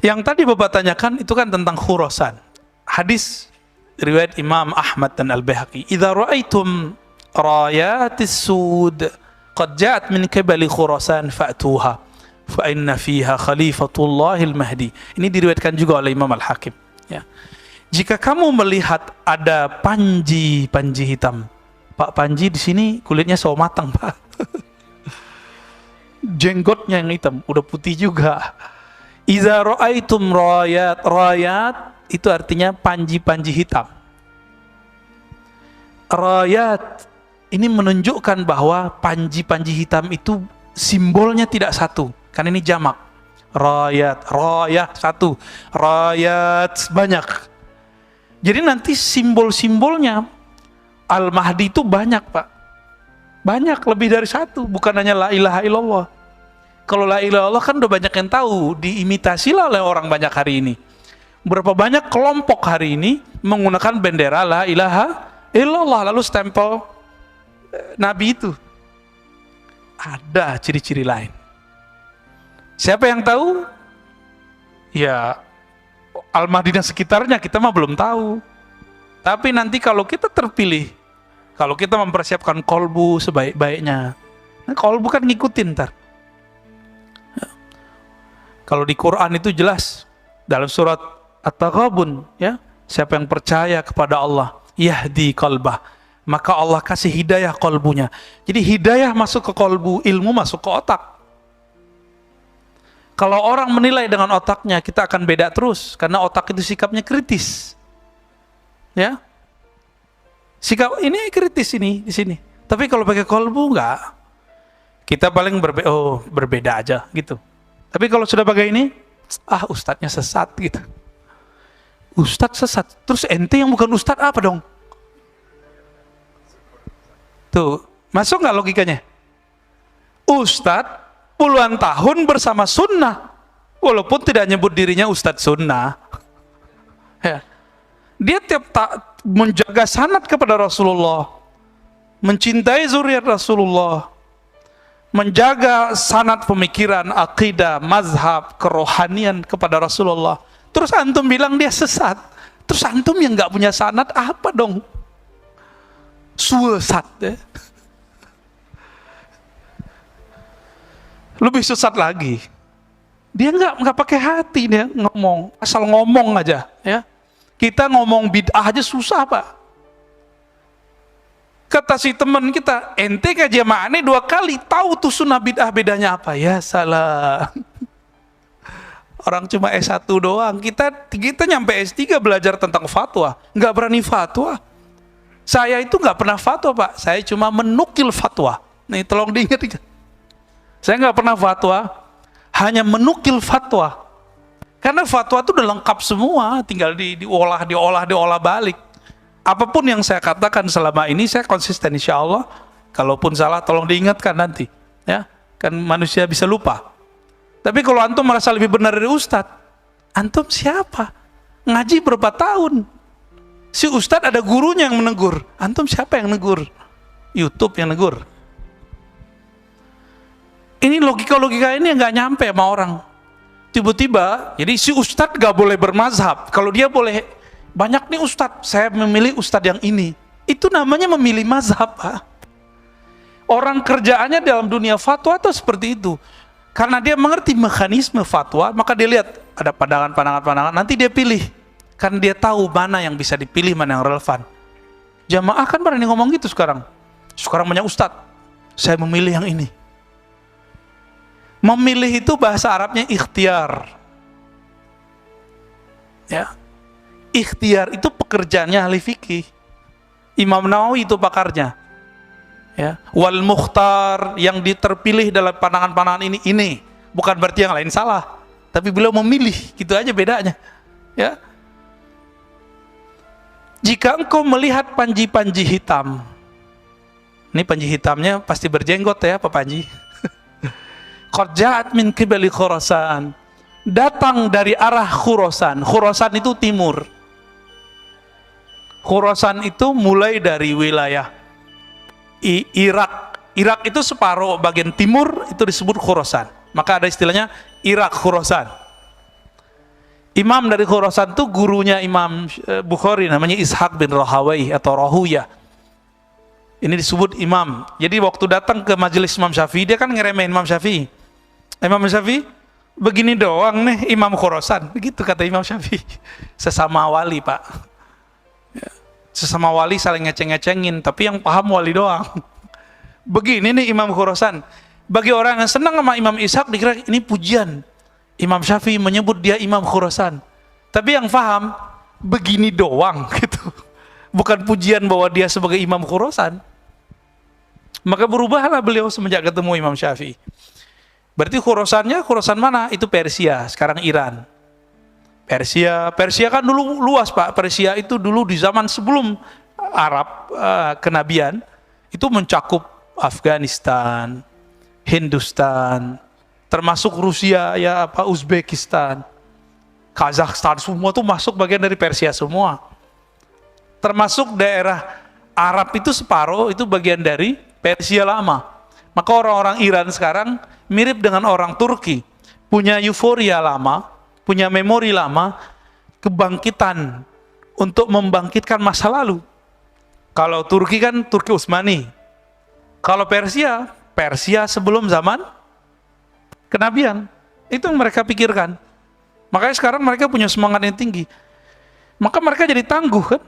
Yang tadi Bapak tanyakan itu kan tentang Khurasan. Hadis riwayat Imam Ahmad dan Al-Baihaqi. Idza ra'aitum rayatis sud qad ja'at min qibali Khurasan fa'tuha fa inna fiha Khalifatullahil Mahdi. Ini diriwayatkan juga oleh Imam Al-Hakim, ya. Jika kamu melihat ada panji hitam, Pak Panji di sini kulitnya sawo matang, Pak. Jenggotnya yang hitam, udah putih juga. Iza ra'aitum rayat itu artinya panji hitam. Rayat ini menunjukkan bahwa panji hitam itu simbolnya tidak satu, kan ini jamak. Rayat satu, rayat banyak. Jadi nanti simbol-simbolnya Al-Mahdi itu banyak, Pak. Banyak, lebih dari satu, bukan hanya la ilaha illallah. Kalau la ilaha illallah kan udah banyak yang tahu, diimitasilah oleh orang banyak hari ini. Berapa banyak kelompok hari ini menggunakan bendera la ilaha illallah, lalu stempel Nabi itu. Ada ciri-ciri lain. Siapa yang tahu? Ya Al-Mahdi dan sekitarnya, kita mah belum tahu. Tapi nanti kalau kita terpilih, kalau kita mempersiapkan kolbu sebaik-baiknya, nah kolbu kan ngikutin ntar. Kalau di Quran itu jelas dalam surat At-Taghabun, ya, siapa yang percaya kepada Allah, yahdi qalbah, maka Allah kasih hidayah kolbunya. Jadi hidayah masuk ke kolbu, ilmu masuk ke otak. Kalau orang menilai dengan otaknya, kita akan beda terus, karena otak itu sikapnya kritis, ya. Sikap ini kritis ini di sini. Tapi kalau pakai kolbu enggak, kita paling berbeda aja gitu. Tapi kalau sudah pakai ini, ustadznya sesat gitu. Ustadz sesat, terus ente yang bukan ustadz apa dong? Tuh, masuk nggak logikanya? Ustadz puluhan tahun bersama sunnah, walaupun tidak nyebut dirinya ustadz sunnah. Ya. Dia tiap menjaga sanad kepada Rasulullah, mencintai zuriat Rasulullah, menjaga sanad pemikiran, akidah, mazhab, kerohanian kepada Rasulullah. Terus antum bilang dia sesat. Terus antum yang nggak punya sanad apa dong? Sesat, ya. Lebih sesat lagi. Dia nggak pakai hati, dia ngomong, asal ngomong aja, ya. Kita ngomong bid'ah aja susah, Pak. Kata si teman kita, ente kaji makna 2 kali, tahu tuh sunnah bid'ah bedanya apa? Ya salah. Orang cuma S1 doang, kita nyampe S3 belajar tentang fatwa, nggak berani fatwa. Saya itu nggak pernah fatwa, Pak. Saya cuma menukil fatwa. Nih tolong diingat. Saya nggak pernah fatwa, hanya menukil fatwa. Karena fatwa itu udah lengkap semua, tinggal diolah balik. Apapun yang saya katakan selama ini saya konsisten insya Allah. Kalaupun salah tolong diingatkan nanti, ya. Kan manusia bisa lupa. Tapi kalau antum merasa lebih benar dari ustadz, antum siapa? Ngaji berapa tahun? Si ustadz ada gurunya yang menegur. Antum siapa yang negur? YouTube yang negur. Ini logika-logika ini yang nggak nyampe sama orang. Tiba-tiba, jadi si ustadz gak boleh bermazhab. Kalau dia boleh, banyak nih ustadz, saya memilih ustadz yang ini. Itu namanya memilih mazhab, Pak. Orang kerjaannya dalam dunia fatwa itu seperti itu. Karena dia mengerti mekanisme fatwa, maka dia lihat ada pandangan-pandangan, nanti dia pilih. Karena dia tahu mana yang bisa dipilih, mana yang relevan. Jamaah kan berani ngomong gitu sekarang. Sekarang banyak ustadz, saya memilih yang ini. Memilih itu bahasa Arabnya ikhtiar. Ya. Ikhtiar itu pekerjaannya ahli fikih. Imam Nawawi itu pakarnya. Ya. Wal mukhtar, yang diterpilih dalam pandangan-pandangan ini. Bukan berarti yang lain salah, tapi beliau memilih, gitu aja bedanya. Ya. Jika engkau melihat panji-panji hitam, ini panji hitamnya pasti berjenggot ya Pak Panji. Qad ja'at min qibali Khurasan, datang dari arah Khurasan. Khurasan itu timur. Khurasan itu mulai dari wilayah Irak, Irak itu separuh bagian timur itu disebut Khurasan. Maka ada istilahnya Irak Khurasan. Imam dari Khurasan itu gurunya Imam Bukhari, namanya Ishaq bin Rahawai atau Rahuyah. Ini disebut imam. Jadi waktu datang ke majelis Imam Syafi'i, dia kan ngeremehin Imam Syafi'i. Imam Syafi'i, begini doang nih Imam Khurasan. Begitu kata Imam Syafi'i. Sesama wali, Pak. Sesama wali saling ngeceng-ngecengin, tapi yang paham wali doang. Begini nih Imam Khurasan. Bagi orang yang senang sama Imam Ishaq, dikira ini pujian. Imam Syafi'i menyebut dia Imam Khurasan. Tapi yang paham, begini doang gitu. Bukan pujian bahwa dia sebagai Imam Khurasan. Maka berubahlah beliau semenjak ketemu Imam Syafi'i. Berarti Khurasannya, Khurasan mana? Itu Persia, sekarang Iran. Persia kan dulu luas, Pak. Persia itu dulu di zaman sebelum Arab kenabian itu mencakup Afghanistan, Hindustan, termasuk Rusia, ya apa, Uzbekistan, Kazakhstan, semua tuh masuk bagian dari Persia semua. Termasuk daerah Arab itu separuh itu bagian dari Persia lama. Maka orang-orang Iran sekarang mirip dengan orang Turki, punya euforia lama, punya memori lama, kebangkitan untuk membangkitkan masa lalu. Kalau Turki kan Turki Utsmani. Kalau Persia, Persia sebelum zaman kenabian. Itu yang mereka pikirkan. Makanya sekarang mereka punya semangat yang tinggi. Maka mereka jadi tangguh kan.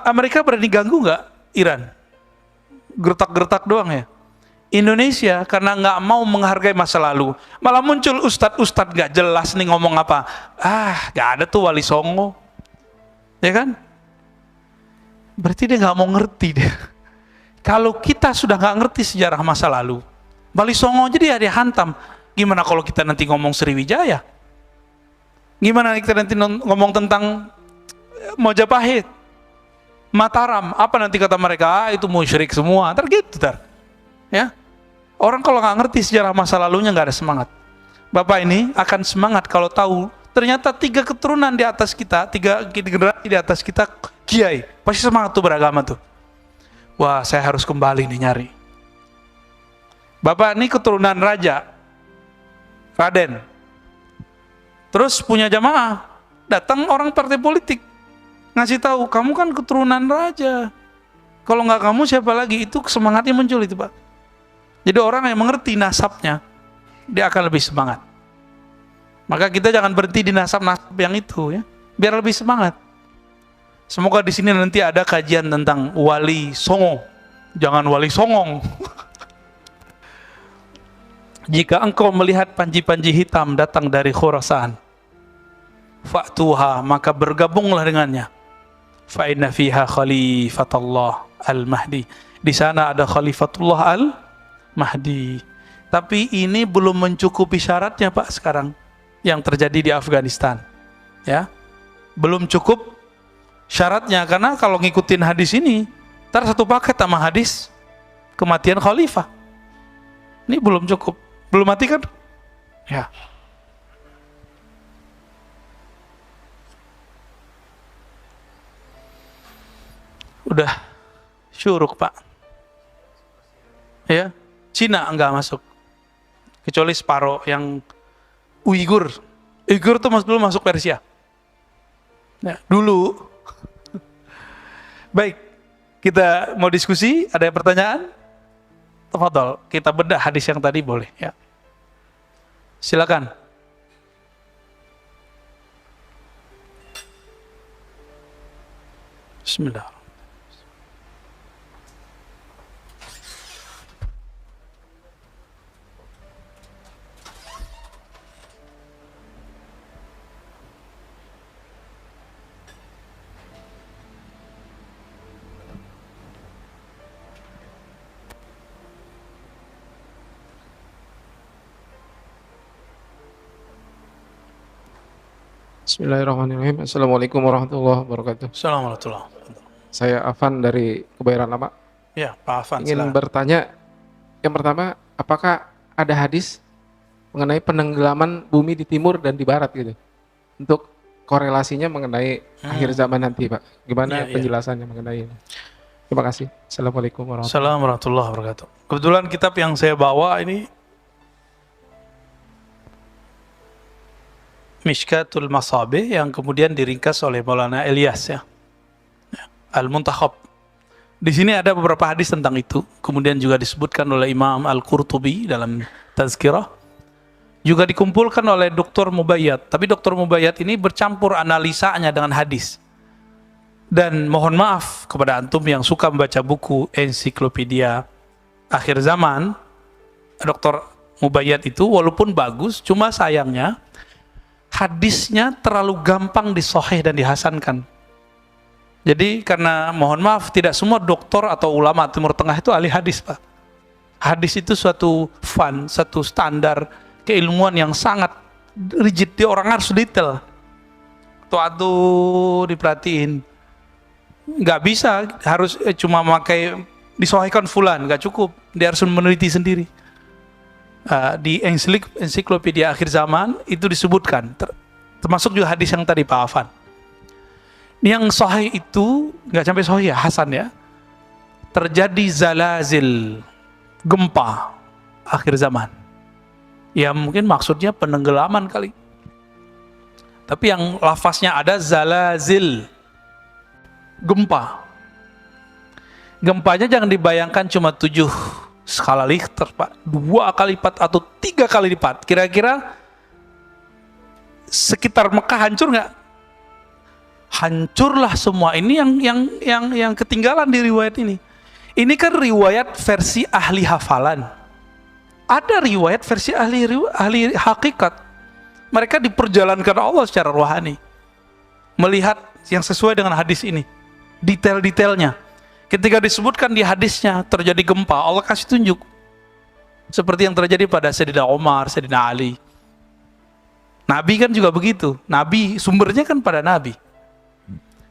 Amerika berani ganggu nggak Iran? Gertak-gertak doang ya. Indonesia karena nggak mau menghargai masa lalu, malah muncul ustadz-ustadz nggak jelas nih ngomong apa. Nggak ada tuh Wali Songo, ya kan? Berarti dia nggak mau ngerti deh. Kalau kita sudah nggak ngerti sejarah masa lalu, Wali Songo aja dia hantam. Gimana kalau kita nanti ngomong Sriwijaya? Gimana kita nanti ngomong tentang Majapahit, Mataram? Apa nanti kata mereka? Itu musyrik semua. Ntar gitu, ya. Orang kalau nggak ngerti sejarah masa lalunya nggak ada semangat. Bapak ini akan semangat kalau tahu ternyata 3 keturunan di atas kita, 3 generasi di atas kita kiai. Pasti semangat tuh beragama tuh. Wah, saya harus kembali nih nyari. Bapak ini keturunan raja, Raden. Terus punya jamaah, datang orang partai politik ngasih tahu, kamu kan keturunan raja. Kalau nggak kamu siapa lagi? Itu semangatnya muncul itu, Pak. Jadi orang yang mengerti nasabnya, dia akan lebih semangat. Maka kita jangan berhenti di nasab-nasab yang itu, ya, biar lebih semangat. Semoga di sini nanti ada kajian tentang Wali Songo, jangan Wali Songong. Jika engkau melihat panji-panji hitam datang dari Khurasan, fa'tuha, maka bergabunglah dengannya. Fa inna fiha khalifatullah al-Mahdi. Di sana ada khalifatullah al-Mahdi. Tapi ini belum mencukupi syaratnya, Pak, sekarang yang terjadi di Afghanistan. Ya. Belum cukup syaratnya, karena kalau ngikutin hadis ini, ntar satu paket sama hadis kematian khalifah. Ini belum cukup. Belum mati kan? Ya. Udah syuruk, Pak. Ya, Cina enggak masuk. Kecuali separuh yang Uighur. Uighur tuh dulu masuk Persia. Ya, dulu. Baik, kita mau diskusi, ada pertanyaan? Tafadhol, kita bedah hadis yang tadi boleh, ya. Silakan. Bismillah. Bismillahirrahmanirrahim. Assalamualaikum warahmatullahi wabarakatuh. Assalamualaikum. Saya Afan dari Kebayoran Lama. Ya, Pak Afan. Ingin bertanya, yang pertama, apakah ada hadis mengenai penenggelaman bumi di timur dan di barat gitu? Untuk korelasinya mengenai akhir zaman nanti, Pak. Gimana penjelasannya mengenai ini? Terima kasih. Assalamualaikum warahmatullahi Assalamualaikum warahmatullahi wabarakatuh. Kebetulan kitab yang saya bawa ini Mishkatul Masabih yang kemudian diringkas oleh Maulana Ilyas ya. Al-Muntakhab. Di sini ada beberapa hadis tentang itu. Kemudian juga disebutkan oleh Imam Al-Qurtubi dalam Tazkirah. Juga dikumpulkan oleh Dr. Mubayyad. Tapi Dr. Mubayyad ini bercampur analisanya dengan hadis. Dan mohon maaf kepada antum yang suka membaca buku ensiklopedia akhir zaman, Dr. Mubayyad itu walaupun bagus, cuma sayangnya hadisnya terlalu gampang disahih dan dihasankan. Jadi karena mohon maaf tidak semua doktor atau ulama Timur Tengah itu ahli hadis, Pak. Hadis itu suatu fun, satu standar keilmuan yang sangat rigid, dia orang harus detail. Tuh diperhatiin. Nggak bisa harus cuma memakai disahihkan fulan, nggak cukup. Dia harus meneliti sendiri. Di ensiklopedia akhir zaman itu disebutkan, termasuk juga hadis yang tadi Pak Afan. Yang sahih itu nggak sampai sahih ya, hasan ya. Terjadi zalazil, gempa akhir zaman. Ya mungkin maksudnya penenggelaman kali. Tapi yang lafaznya ada zalazil, gempa. Gempanya jangan dibayangkan cuma 7 skala Richter, Pak. 2 kali lipat atau 3 kali lipat. Kira-kira sekitar Mekah hancur nggak? Hancurlah semua. Ini yang ketinggalan di riwayat ini. Ini kan riwayat versi ahli hafalan. Ada riwayat versi ahli hakikat. Mereka diperjalankan Allah secara rohani. Melihat yang sesuai dengan hadis ini. Detail-detailnya. Ketika disebutkan di hadisnya terjadi gempa, Allah kasih tunjuk. Seperti yang terjadi pada Sayyidina Umar, Sayyidina Ali. Nabi kan juga begitu. Nabi, sumbernya kan pada Nabi.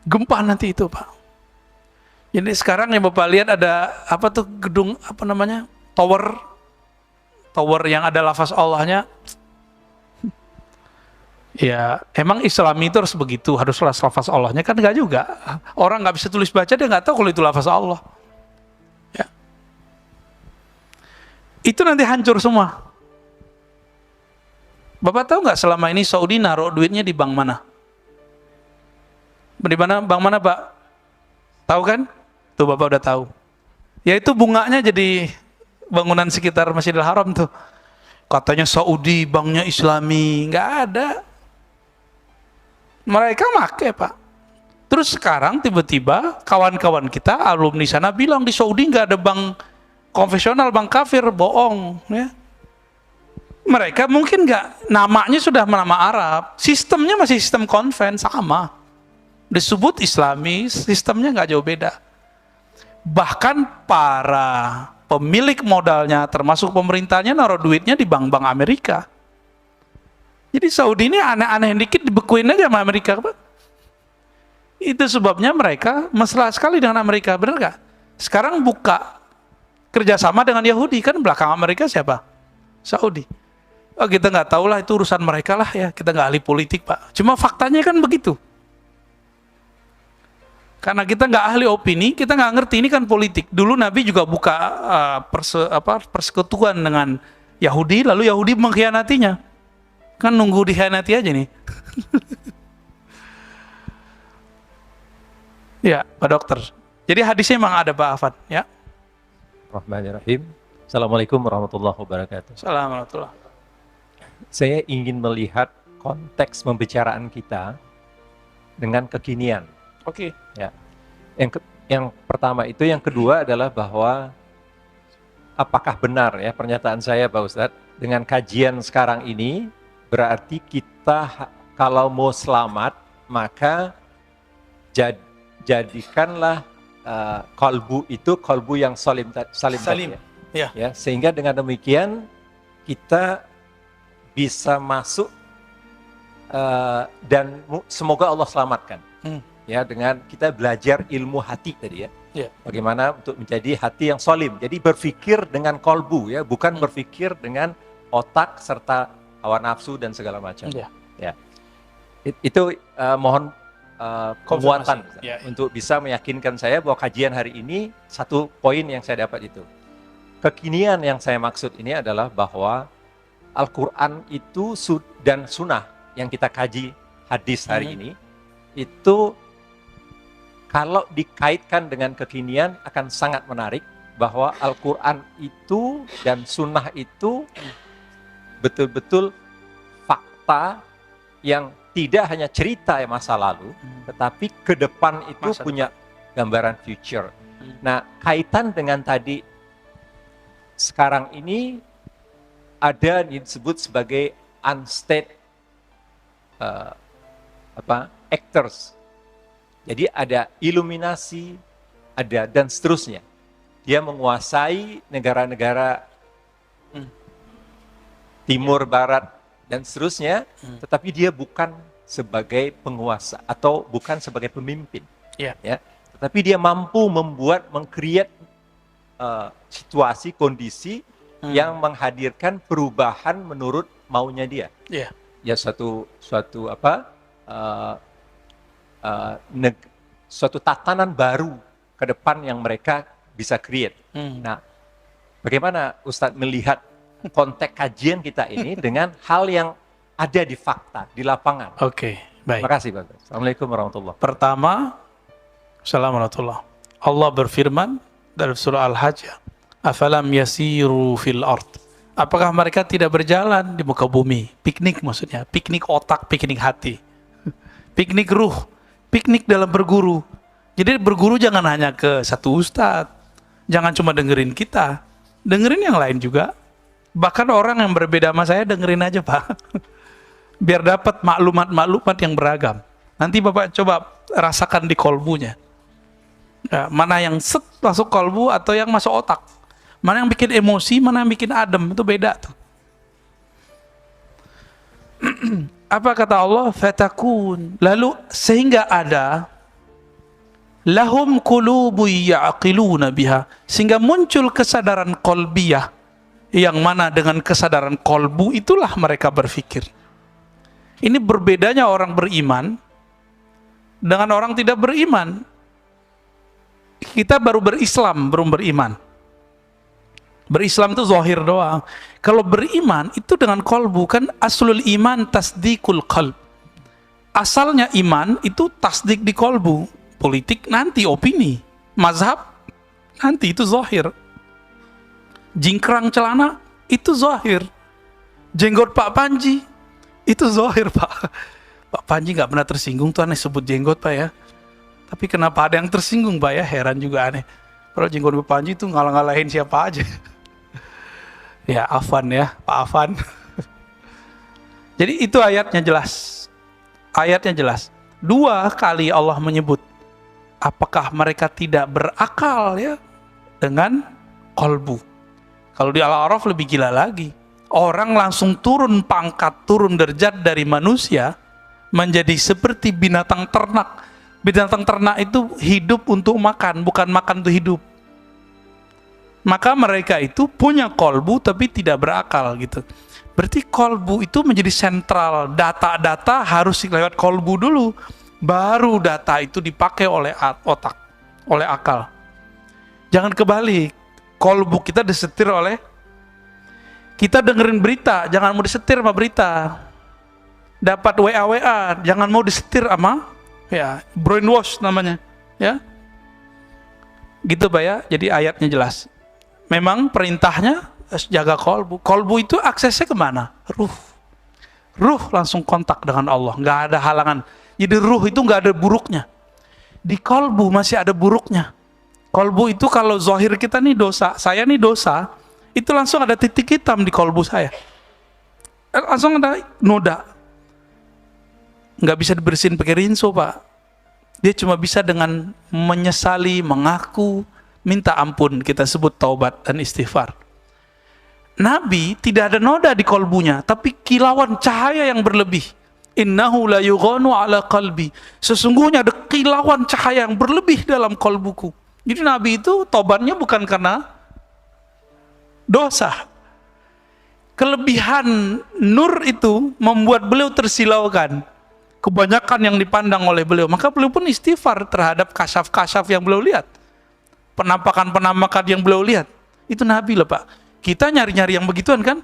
Gempa nanti itu, Pak. Jadi sekarang yang Bapak lihat ada apa tuh gedung, apa namanya? Tower yang ada lafaz Allahnya. Ya, emang Islami itu harus begitu, harus lafaz Allahnya, kan enggak juga. Orang nggak bisa tulis baca, dia nggak tahu kalau itu lafaz Allah. Ya. Itu nanti hancur semua. Bapak tahu nggak selama ini Saudi naruh duitnya di bank mana? Di mana, bank mana Pak? Tahu kan? Tuh Bapak udah tahu. Ya itu bunganya jadi bangunan sekitar Masjidil Haram tuh. Katanya Saudi banknya Islami, nggak ada. Mereka make, Pak. Terus sekarang tiba-tiba kawan-kawan kita alumni sana bilang di Saudi nggak ada bank konvensional, bank kafir, bohong. Ya. Mereka mungkin nggak, namanya sudah nama Arab, sistemnya masih sistem konven, sama. Disebut Islami, sistemnya nggak jauh beda. Bahkan para pemilik modalnya, termasuk pemerintahnya, naruh duitnya di bank-bank Amerika. Jadi Saudi ini aneh-aneh dikit dibekuin aja sama Amerika, Pak. Itu sebabnya mereka mesra sekali dengan Amerika, benar nggak? Sekarang buka kerjasama dengan Yahudi, kan belakang Amerika siapa? Saudi. Oh, kita nggak tahu lah, itu urusan mereka lah ya, kita nggak ahli politik, Pak. Cuma faktanya kan begitu. Karena kita nggak ahli opini, kita nggak ngerti, ini kan politik. Dulu Nabi juga buka persekutuan dengan Yahudi, lalu Yahudi mengkhianatinya. Kan nunggu dikhianati aja nih. Ya, Pak Dokter. Jadi hadisnya memang ada Pak Afan, ya. Bismillahirrahmanirrahim. Assalamualaikum warahmatullahi wabarakatuh. Assalamualaikum. Saya ingin melihat konteks pembicaraan kita dengan kekinian. Oke. Ya. Yang pertama itu, yang kedua adalah bahwa apakah benar ya pernyataan saya Pak Ustadz, dengan kajian sekarang ini berarti kita kalau mau selamat maka jadikanlah kolbu itu kolbu yang salim. Ya. Ya, sehingga dengan demikian kita bisa masuk dan semoga Allah selamatkan. Ya, dengan kita belajar ilmu hati tadi ya. Ya. Bagaimana untuk menjadi hati yang salim. Jadi berpikir dengan kolbu ya, bukan berpikir dengan otak serta hawa nafsu dan segala macam. Ya. Ya. Itu mohon penguatan Konfirmasi. Ya. untuk bisa meyakinkan saya bahwa kajian hari ini satu poin yang saya dapat itu. Kekinian yang saya maksud ini adalah bahwa Al-Quran itu dan Sunnah yang kita kaji hadis hari ini, itu kalau dikaitkan dengan kekinian akan sangat menarik, bahwa Al-Quran itu dan Sunnah itu betul-betul fakta yang tidak hanya cerita masa lalu, tetapi ke depan itu Masa punya gambaran future. Nah, kaitan dengan tadi, sekarang ini ada yang disebut sebagai unstated actors. Jadi ada iluminasi, ada dan seterusnya. Dia menguasai negara-negara timur, barat, dan seterusnya, tetapi dia bukan sebagai penguasa atau bukan sebagai pemimpin. Ya. Ya. Tetapi dia mampu mengcreate situasi, kondisi yang menghadirkan perubahan menurut maunya dia. Ya. Ya suatu suatu tatanan baru ke depan yang mereka bisa create. Nah, bagaimana Ustadz melihat konteks kajian kita ini dengan hal yang ada di fakta, di lapangan? Oke, baik. Terima kasih, Pak. Assalamualaikum warahmatullahi wabarakatuh. Pertama, Assalamualaikum warahmatullahi wabarakatuh. Allah berfirman dalam surah Al-Hajj, afalam yasiru fil ard. Apakah mereka tidak berjalan di muka bumi? Piknik maksudnya, piknik otak, piknik hati. Piknik ruh, piknik dalam berguru. Jadi berguru jangan hanya ke satu ustadz, jangan cuma dengerin kita, dengerin yang lain juga. Bahkan orang yang berbeda sama saya dengerin aja, Pak. Biar dapat maklumat-maklumat yang beragam. Nanti Bapak coba rasakan di kolbunya. Ya, mana yang set masuk kolbu atau yang masuk otak. Mana yang bikin emosi, mana yang bikin adem, itu beda tuh. Apa kata Allah? Fatakun. Lalu sehingga ada lahum qulubu ya'qiluna biha, sehingga muncul kesadaran qalbiyah, yang mana dengan kesadaran kolbu itulah mereka berpikir. Ini berbedanya orang beriman dengan orang tidak beriman. Kita baru berislam, belum beriman. Berislam itu zahir doang. Kalau beriman itu dengan kolbu, kan aslul iman tasdikul qalb. Asalnya iman itu tasdik di kolbu. Politik nanti opini, mazhab nanti itu zahir. Jingkrang celana itu zahir. Jenggot Pak Panji itu zahir, Pak. Pak Panji nggak pernah tersinggung tuh aneh sebut jenggot, Pak ya. Tapi kenapa ada yang tersinggung, Pak ya? Heran juga aneh. Padahal jenggot Pak Panji itu ngalah-ngalahin siapa aja. Ya, Afan ya, Pak Afan. Jadi itu ayatnya jelas. Ayatnya jelas. 2 kali Allah menyebut, apakah mereka tidak berakal ya dengan kolbu. Kalau di Al-A'raf lebih gila lagi. Orang langsung turun pangkat, turun derajat dari manusia menjadi seperti binatang ternak. Binatang ternak itu hidup untuk makan, bukan makan untuk hidup. Maka mereka itu punya kolbu tapi tidak berakal gitu. Berarti kolbu itu menjadi sentral. Data-data harus lewat kolbu dulu. Baru data itu dipakai oleh otak, oleh akal. Jangan kebalik. Kolbu kita disetir oleh, kita dengerin berita, jangan mau disetir sama berita. Dapat WA, jangan mau disetir sama ya, brainwash namanya, ya. Gitu Pak ya. Jadi ayatnya jelas. Memang perintahnya jaga kolbu. Kolbu itu aksesnya kemana? Ruh. Ruh langsung kontak dengan Allah, nggak ada halangan. Jadi ruh itu nggak ada buruknya. Di kolbu masih ada buruknya. Kolbu itu kalau zahir kita nih dosa, saya nih dosa, itu langsung ada titik hitam di kolbu saya. Langsung ada noda. Nggak bisa dibersihin pakai rinso, Pak. Dia cuma bisa dengan menyesali, mengaku, minta ampun, kita sebut taubat dan istighfar. Nabi tidak ada noda di kolbunya, tapi kilauan cahaya yang berlebih. Innahu la yughanu ala qalbi. Sesungguhnya ada kilauan cahaya yang berlebih dalam kolbuku. Jadi Nabi itu taubatnya bukan karena dosa. Kelebihan nur itu membuat beliau tersilaukan. kebanyakan yang dipandang oleh beliau. Maka beliau pun istighfar terhadap kasyaf-kasyaf yang beliau lihat. Penampakan-penampakan yang beliau lihat. Itu Nabi loh Pak. Kita nyari-nyari yang begituan kan?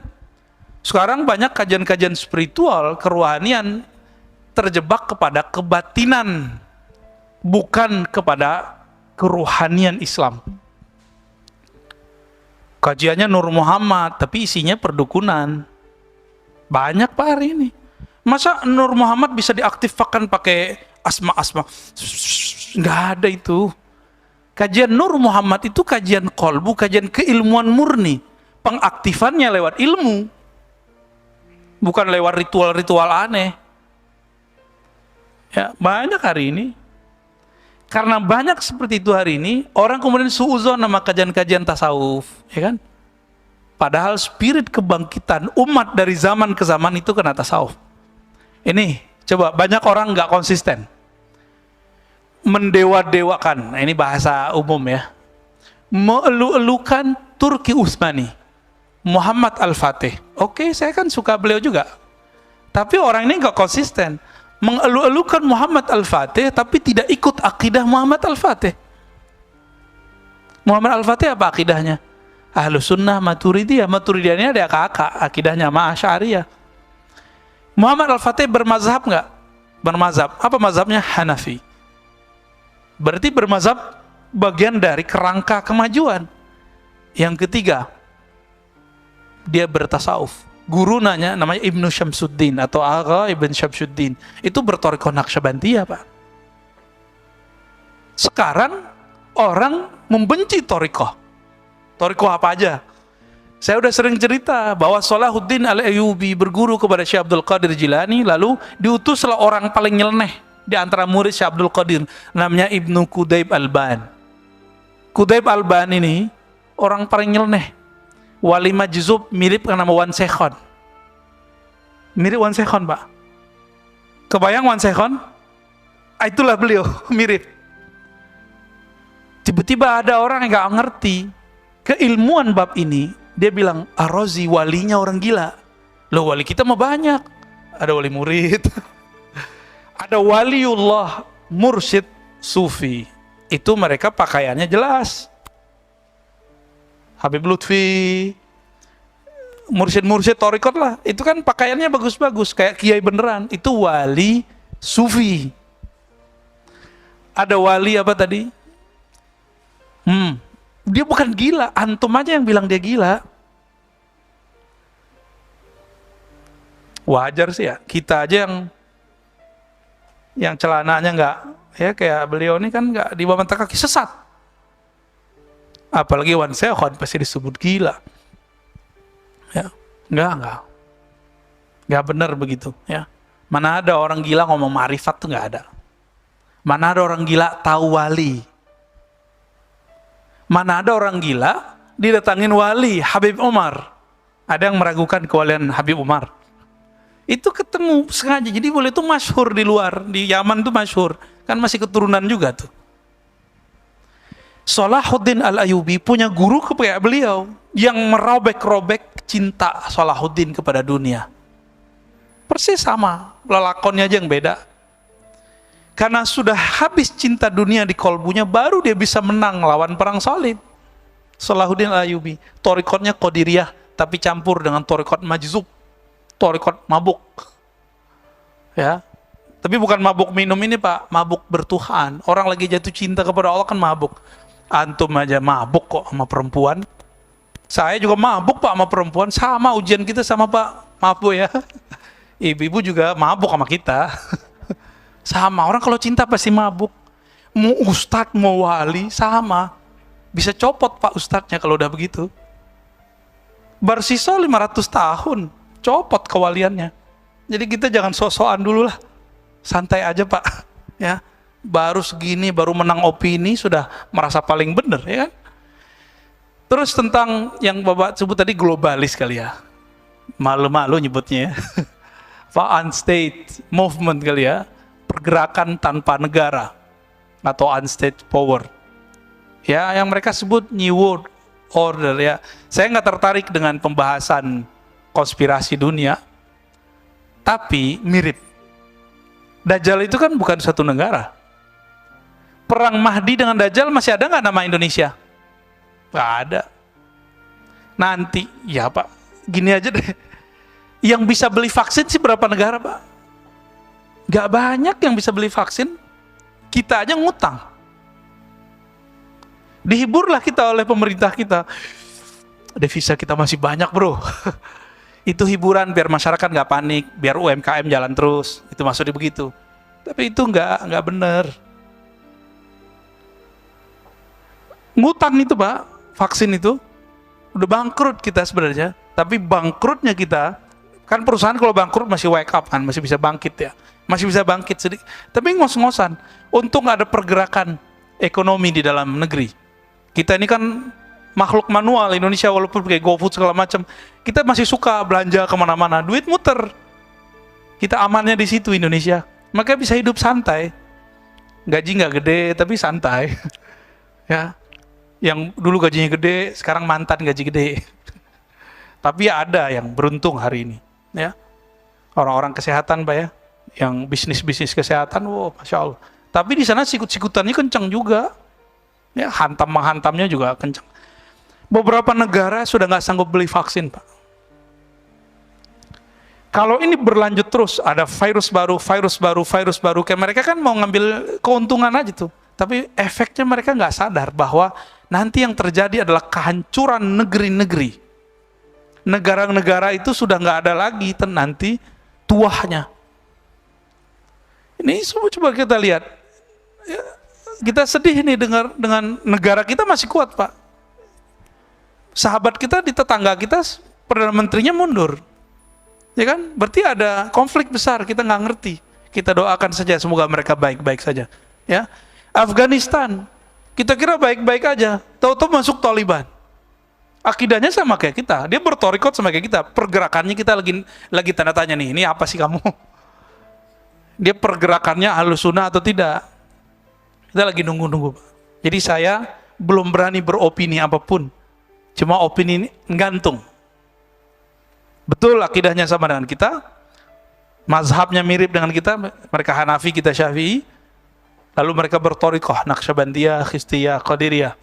Sekarang banyak kajian-kajian spiritual, kerohanian, terjebak kepada kebatinan, bukan kepada kerohanian Islam. Kajiannya Nur Muhammad, tapi isinya perdukunan. Banyak Pak hari ini. Masa Nur Muhammad bisa diaktifkan pakai asma-asma? Nggak ada itu. Kajian Nur Muhammad itu kajian kolbu, kajian keilmuan murni. Pengaktifannya lewat ilmu. Bukan lewat ritual-ritual aneh. Ya, banyak hari ini. Karena banyak seperti itu hari ini, orang kemudian suuzon nama kajian-kajian tasawuf. Ya kan? Padahal spirit kebangkitan umat dari zaman ke zaman itu kena tasawuf. Ini, coba banyak orang nggak konsisten. Mendewa-dewakan, nah, ini bahasa umum ya. Melu-elukan Turki Utsmani, Muhammad Al-Fatih. Oke, saya kan suka beliau juga. Tapi orang ini nggak konsisten. Mengelu-elukan Muhammad Al-Fatih, tapi tidak ikut akidah Muhammad Al-Fatih. Muhammad Al-Fatih apa akidahnya? Ahlus Sunnah Maturidiyah. Maturidiyah ini ada kakak, akidahnya Ma'asy'ariyah. Muhammad Al-Fatih bermazhab nggak? Bermazhab. Apa mazhabnya? Hanafi. Berarti bermazhab bagian dari kerangka kemajuan. Yang ketiga, dia bertasawuf. Guru namanya Ibnu Syamsuddin atau Agha Ibn Syamsuddin. Itu bertorikoh Naqsyabandiyah Pak. Sekarang orang membenci torikoh. Torikoh apa aja? Saya udah sering cerita bahwa Salahuddin Al-Ayyubi berguru kepada Syekh Abdul Qadir Jilani, lalu diutuslah orang paling nyeleneh di antara murid Syekh Abdul Qadir, namanya Ibnu Qudaib Al-Ban. Qudaib Al-Ban ini orang paling nyeleneh. Wali majzub mirip dengan nama Wan Sekhon. Mirip Wan Sekhon Pak. Kebayang Wan Sekhon? Itulah beliau, mirip. Tiba-tiba ada orang yang gak ngerti keilmuan bab ini. Dia bilang, Ar-Razi walinya orang gila. Loh, wali kita mah banyak. Ada wali murid. Ada waliullah mursyid sufi. Itu mereka pakaiannya jelas. Habib Lutfi, mursyid-mursyid torikot lah. Itu kan pakaiannya bagus-bagus. Kayak kiai beneran. Itu wali sufi. Ada wali apa tadi? Dia bukan gila, antum aja yang bilang dia gila. Wajar sih ya, kita aja yang celananya nggak, ya kayak beliau ini kan nggak di bawah mata kaki, sesat. Apalagi Wan Sekhon pasti disebut gila. Ya, nggak benar begitu. Ya, mana ada orang gila ngomong ma'rifat tuh nggak ada. Mana ada orang gila tahu wali. Mana ada orang gila didatangin wali Habib Umar. Ada yang meragukan kewalian Habib Umar. Itu ketemu sengaja. Jadi boleh itu masyhur di luar, di Yaman itu masyhur. Kan masih keturunan juga tuh. Salahuddin Al-Ayyubi punya guru kepada beliau yang merobek-robek cinta Salahuddin kepada dunia. Persis sama, lelakonnya aja yang beda. Karena sudah habis cinta dunia di kolbunya, baru dia bisa menang lawan perang salib. Salahuddin Al-Ayyubi, torikotnya Qadiriyah, tapi campur dengan torikot majzub, torikot mabuk. Ya, tapi bukan mabuk minum ini Pak, mabuk bertuhan. Orang lagi jatuh cinta kepada Allah kan mabuk. Antum aja mabuk kok sama perempuan. Saya juga mabuk Pak sama perempuan, sama ujian kita sama Pak, maaf Bu ya. Ibu-ibu juga mabuk sama kita. Sama, orang kalau cinta pasti mabuk. Mau ustadz, mau wali, sama. Bisa copot Pak ustadznya kalau udah begitu. Bersisa 500 tahun, copot kewaliannya. Jadi kita jangan sok-sokan dulu lah. Santai aja Pak. Ya, baru segini, baru menang opini, sudah merasa paling benar, ya kan? Terus tentang yang Bapak sebut tadi globalis kali ya. Malu-malu nyebutnya ya. Pak unstate movement kali ya. Pergerakan tanpa negara atau unstate power. Ya, yang mereka sebut New World Order ya. Saya nggak tertarik dengan pembahasan konspirasi dunia, tapi mirip. Dajjal itu kan bukan satu negara. Perang Mahdi dengan Dajjal masih ada nggak nama Indonesia? Nggak ada. Nanti, ya Pak, gini aja deh. Yang bisa beli vaksin sih berapa negara, Pak? Nggak banyak yang bisa beli vaksin. Kita aja ngutang. Dihiburlah kita oleh pemerintah kita. Devisa kita masih banyak, bro. Itu hiburan biar masyarakat nggak panik, biar UMKM jalan terus. Itu maksudnya begitu. Tapi itu nggak benar. Ngutang itu, Pak, vaksin itu udah bangkrut kita sebenarnya. Tapi bangkrutnya kita, kan perusahaan kalau bangkrut masih wake up kan, masih bisa bangkit ya, masih bisa bangkit sedikit. Tapi ngos-ngosan, untung ada pergerakan ekonomi di dalam negeri. Kita ini kan makhluk manual Indonesia, walaupun kayak GoFood segala macam, kita masih suka belanja kemana-mana, duit muter. Kita amannya di situ Indonesia, makanya bisa hidup santai. Gaji nggak gede tapi santai. Ya, yang dulu gajinya gede, sekarang mantan gaji gede. Tapi ya ada yang beruntung hari ini. Ya, orang-orang kesehatan, Pak ya, yang bisnis kesehatan, wow, masya Allah. Tapi di sana sikut-sikutannya kencang juga. Ya, hantam-menghantamnya juga kencang. Beberapa negara sudah nggak sanggup beli vaksin, Pak. Kalau ini berlanjut terus, ada virus baru, kayak mereka kan mau ngambil keuntungan aja tuh. Tapi efeknya mereka nggak sadar bahwa nanti yang terjadi adalah kehancuran negeri-negeri. Negara-negara itu sudah nggak ada lagi nanti tuahnya. Ini semua coba kita lihat. Ya, kita sedih nih dengan negara kita masih kuat, Pak. Sahabat kita di tetangga kita, Perdana Menterinya mundur. Ya kan? Berarti ada konflik besar, kita nggak ngerti. Kita doakan saja, semoga mereka baik-baik saja. Ya, Afghanistan, kita kira baik-baik aja, tahu-tahu masuk Taliban. Akidahnya sama kayak kita, dia bertorikot sama kayak kita. Pergerakannya kita lagi tanda tanya nih, ini apa sih kamu? Dia pergerakannya Ahlus Sunnah atau tidak? Kita lagi nunggu-nunggu. Jadi saya belum berani beropini apapun. Cuma opini ini gantung. Betul akidahnya sama dengan kita, mazhabnya mirip dengan kita, mereka Hanafi, kita Syafi'i, lalu mereka bertorikoh, Naqsyabandiyah, Khistiyah, Qadiriyah.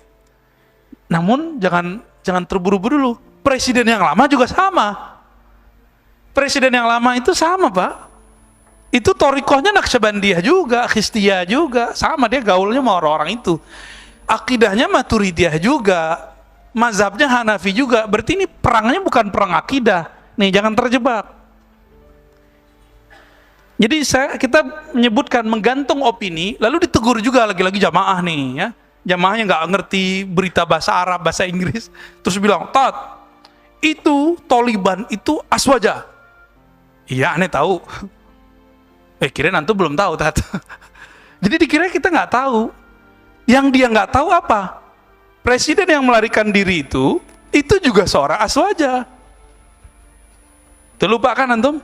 Namun jangan terburu-buru dulu. Presiden yang lama juga sama. Presiden yang lama itu sama, Pak. Itu torikohnya Naqsyabandiyah juga, Khistiyah juga, sama, dia gaulnya sama orang-orang itu. Akidahnya Maturidiyah juga, mazhabnya Hanafi juga. Berarti ini perangnya bukan perang akidah. Nih, jangan terjebak. Jadi kita menyebutkan menggantung opini, lalu ditegur juga lagi-lagi jamaah nih ya. Jamaahnya nggak ngerti berita bahasa Arab, bahasa Inggris, terus bilang, "Tat, itu Taliban itu aswaja." Iya, aneh tahu. Kirain antum belum tahu, Tat. Jadi dikira kita nggak tahu. Yang dia nggak tahu apa? Presiden yang melarikan diri itu juga seorang aswaja. Terlupa kan antum?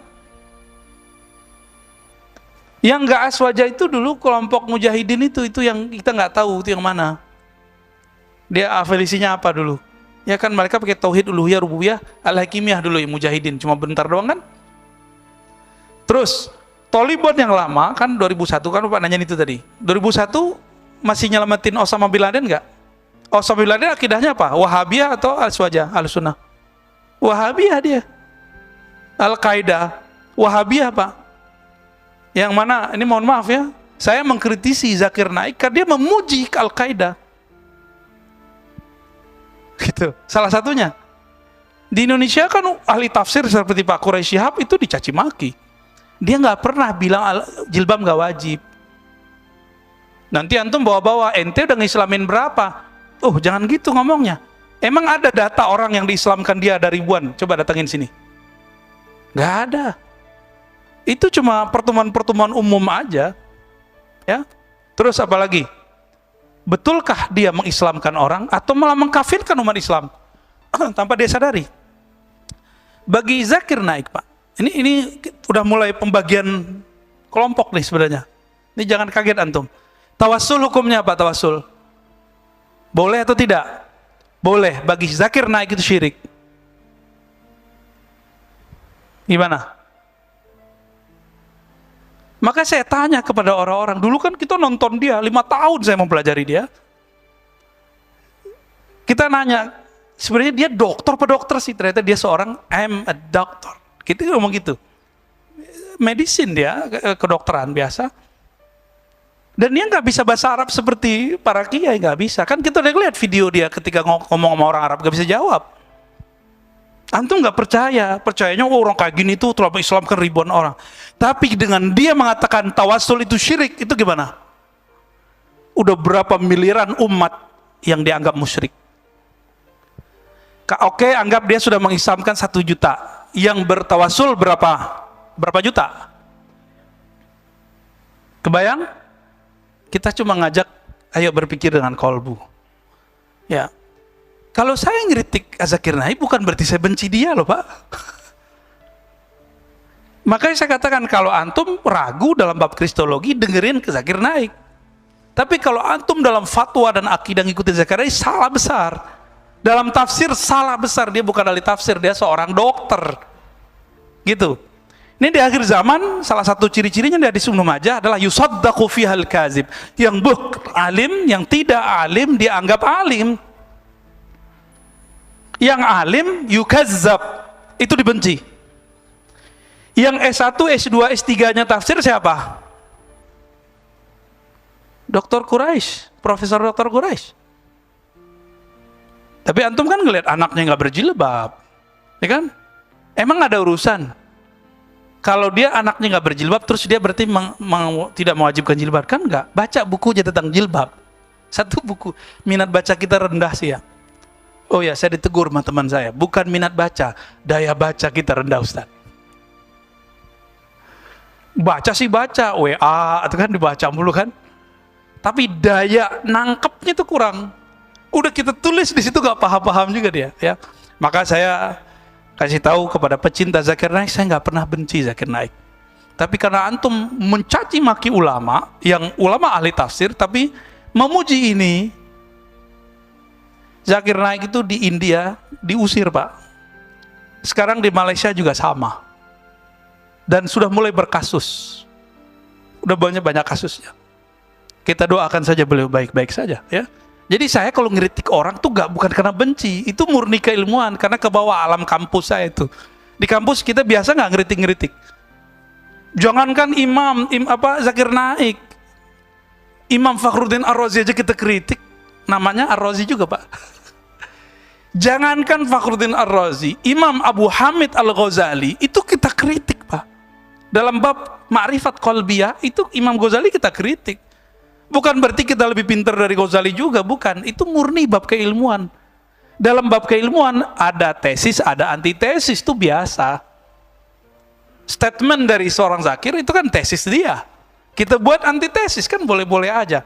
Yang nggak aswaja itu dulu kelompok mujahidin itu yang kita nggak tahu itu yang mana. Dia afiliasinya apa dulu? Ya kan mereka pakai tauhid uluhiyah rububiyah al-hakimiyah dulu yang mujahidin, cuma bentar doang kan? Terus Taliban yang lama kan 2001 kan Bapak nanya itu tadi. 2001 masih nyelamatin Osama bin Laden nggak? Osama bin Laden akidahnya apa? Wahabiyah atau al-Sunnah? Al-Sunnah. Wahabiyah dia. Al-Qaeda, Wahabiyah, Pak. Yang mana, ini mohon maaf ya, saya mengkritisi Zakir Naik karena dia memuji Al-Qaeda. Gitu, salah satunya. Di Indonesia kan ahli tafsir seperti Pak Quraisy Shihab itu dicaci maki. Dia nggak pernah bilang jilbab nggak wajib. Nanti antum bawa-bawa, ente udah ngislamin berapa? Oh, jangan gitu ngomongnya. Emang ada data orang yang diislamkan dia ada ribuan? Coba datangin sini. Nggak ada. Itu cuma pertemuan-pertemuan umum aja. Ya. Terus apa lagi? Betulkah dia mengislamkan orang atau malah mengkafirkan umat Islam tanpa dia sadari? Bagi Zakir Naik, Pak. Ini udah mulai pembagian kelompok nih sebenarnya. Ini jangan kaget antum. Tawassul hukumnya apa tawassul? Boleh atau tidak? Boleh. Bagi Zakir Naik itu syirik. Gimana? Maka saya tanya kepada orang-orang, dulu kan kita nonton dia, 5 tahun saya mempelajari dia. Kita nanya, sebenarnya dia dokter apa dokter sih? Ternyata dia seorang I'm a doctor. Kita ngomong gitu. Medicine dia, kedokteran biasa. Dan dia nggak bisa bahasa Arab seperti para kiai, nggak bisa. Kan kita udah lihat video dia ketika ngomong sama orang Arab, nggak bisa jawab. Antum nggak percayanya orang kayak gini tuh telah mengislamkan ribuan orang. Tapi dengan dia mengatakan tawasul itu syirik, itu gimana? Udah berapa miliaran umat yang dianggap musyrik. Oke, anggap dia sudah mengislamkan 1 juta. Yang bertawasul berapa? Berapa juta? Kebayang? Kita cuma ngajak, ayo berpikir dengan kolbu. Ya. Kalau saya ngeritik Zakir Naik bukan berarti saya benci dia loh Pak. Makanya saya katakan kalau antum ragu dalam bab kristologi, dengerin ke Zakir Naik. Tapi kalau antum dalam fatwa dan akidah ngikutin Zakir Naik, salah besar. Dalam tafsir salah besar, dia bukan ahli tafsir, dia seorang dokter. Gitu. Ini di akhir zaman salah satu ciri-cirinya di hadis Ibnu Majah adalah yusaddaqu fihal kazib. Yang alim, yang tidak alim dianggap alim. Yang alim yukazzab, itu dibenci. Yang S1, S2, S3-nya tafsir siapa? Dr. Quraisy, Profesor Dr. Quraisy. Tapi antum kan ngeliat anaknya nggak berjilbab, ya kan? Emang ada urusan? Kalau dia anaknya nggak berjilbab, terus dia berarti tidak mewajibkan jilbab, kan nggak? Baca bukunya tentang jilbab. Satu buku, minat baca kita rendah sih ya. Oh ya, saya ditegur sama teman saya, bukan minat baca, daya baca kita rendah Ustaz. Baca sih baca, WA, itu kan dibaca mulu kan. Tapi daya nangkepnya itu kurang. Udah kita tulis di situ gak paham-paham juga dia, ya. Maka saya kasih tahu kepada pecinta Zakir Naik, saya nggak pernah benci Zakir Naik. Tapi karena antum mencaci maki ulama, yang ulama ahli tafsir, tapi memuji ini, Zakir Naik itu di India diusir Pak. Sekarang di Malaysia juga sama. Dan sudah mulai berkasus. Udah banyak kasusnya. Kita doakan saja beliau baik-baik saja ya. Jadi saya kalau ngeritik orang tuh bukan karena benci, itu murni keilmuan, karena ke bawah alam kampus saya itu. Di kampus kita biasa nggak ngeritik-ngeritik. Jangankan Zakir Naik, Imam Fakhruddin Ar-Razi aja kita kritik, namanya Ar-Razi juga Pak. Jangankan Fakhruddin Ar-Razi, Imam Abu Hamid Al-Ghazali itu kita kritik Pak. Dalam bab ma'rifat qalbiyah itu Imam Ghazali kita kritik. Bukan berarti kita lebih pintar dari Ghazali juga, bukan. Itu murni bab keilmuan. Dalam bab keilmuan ada tesis, ada antitesis, itu biasa. Statement dari seorang Zakir itu kan tesis dia. Kita buat antitesis kan boleh-boleh aja.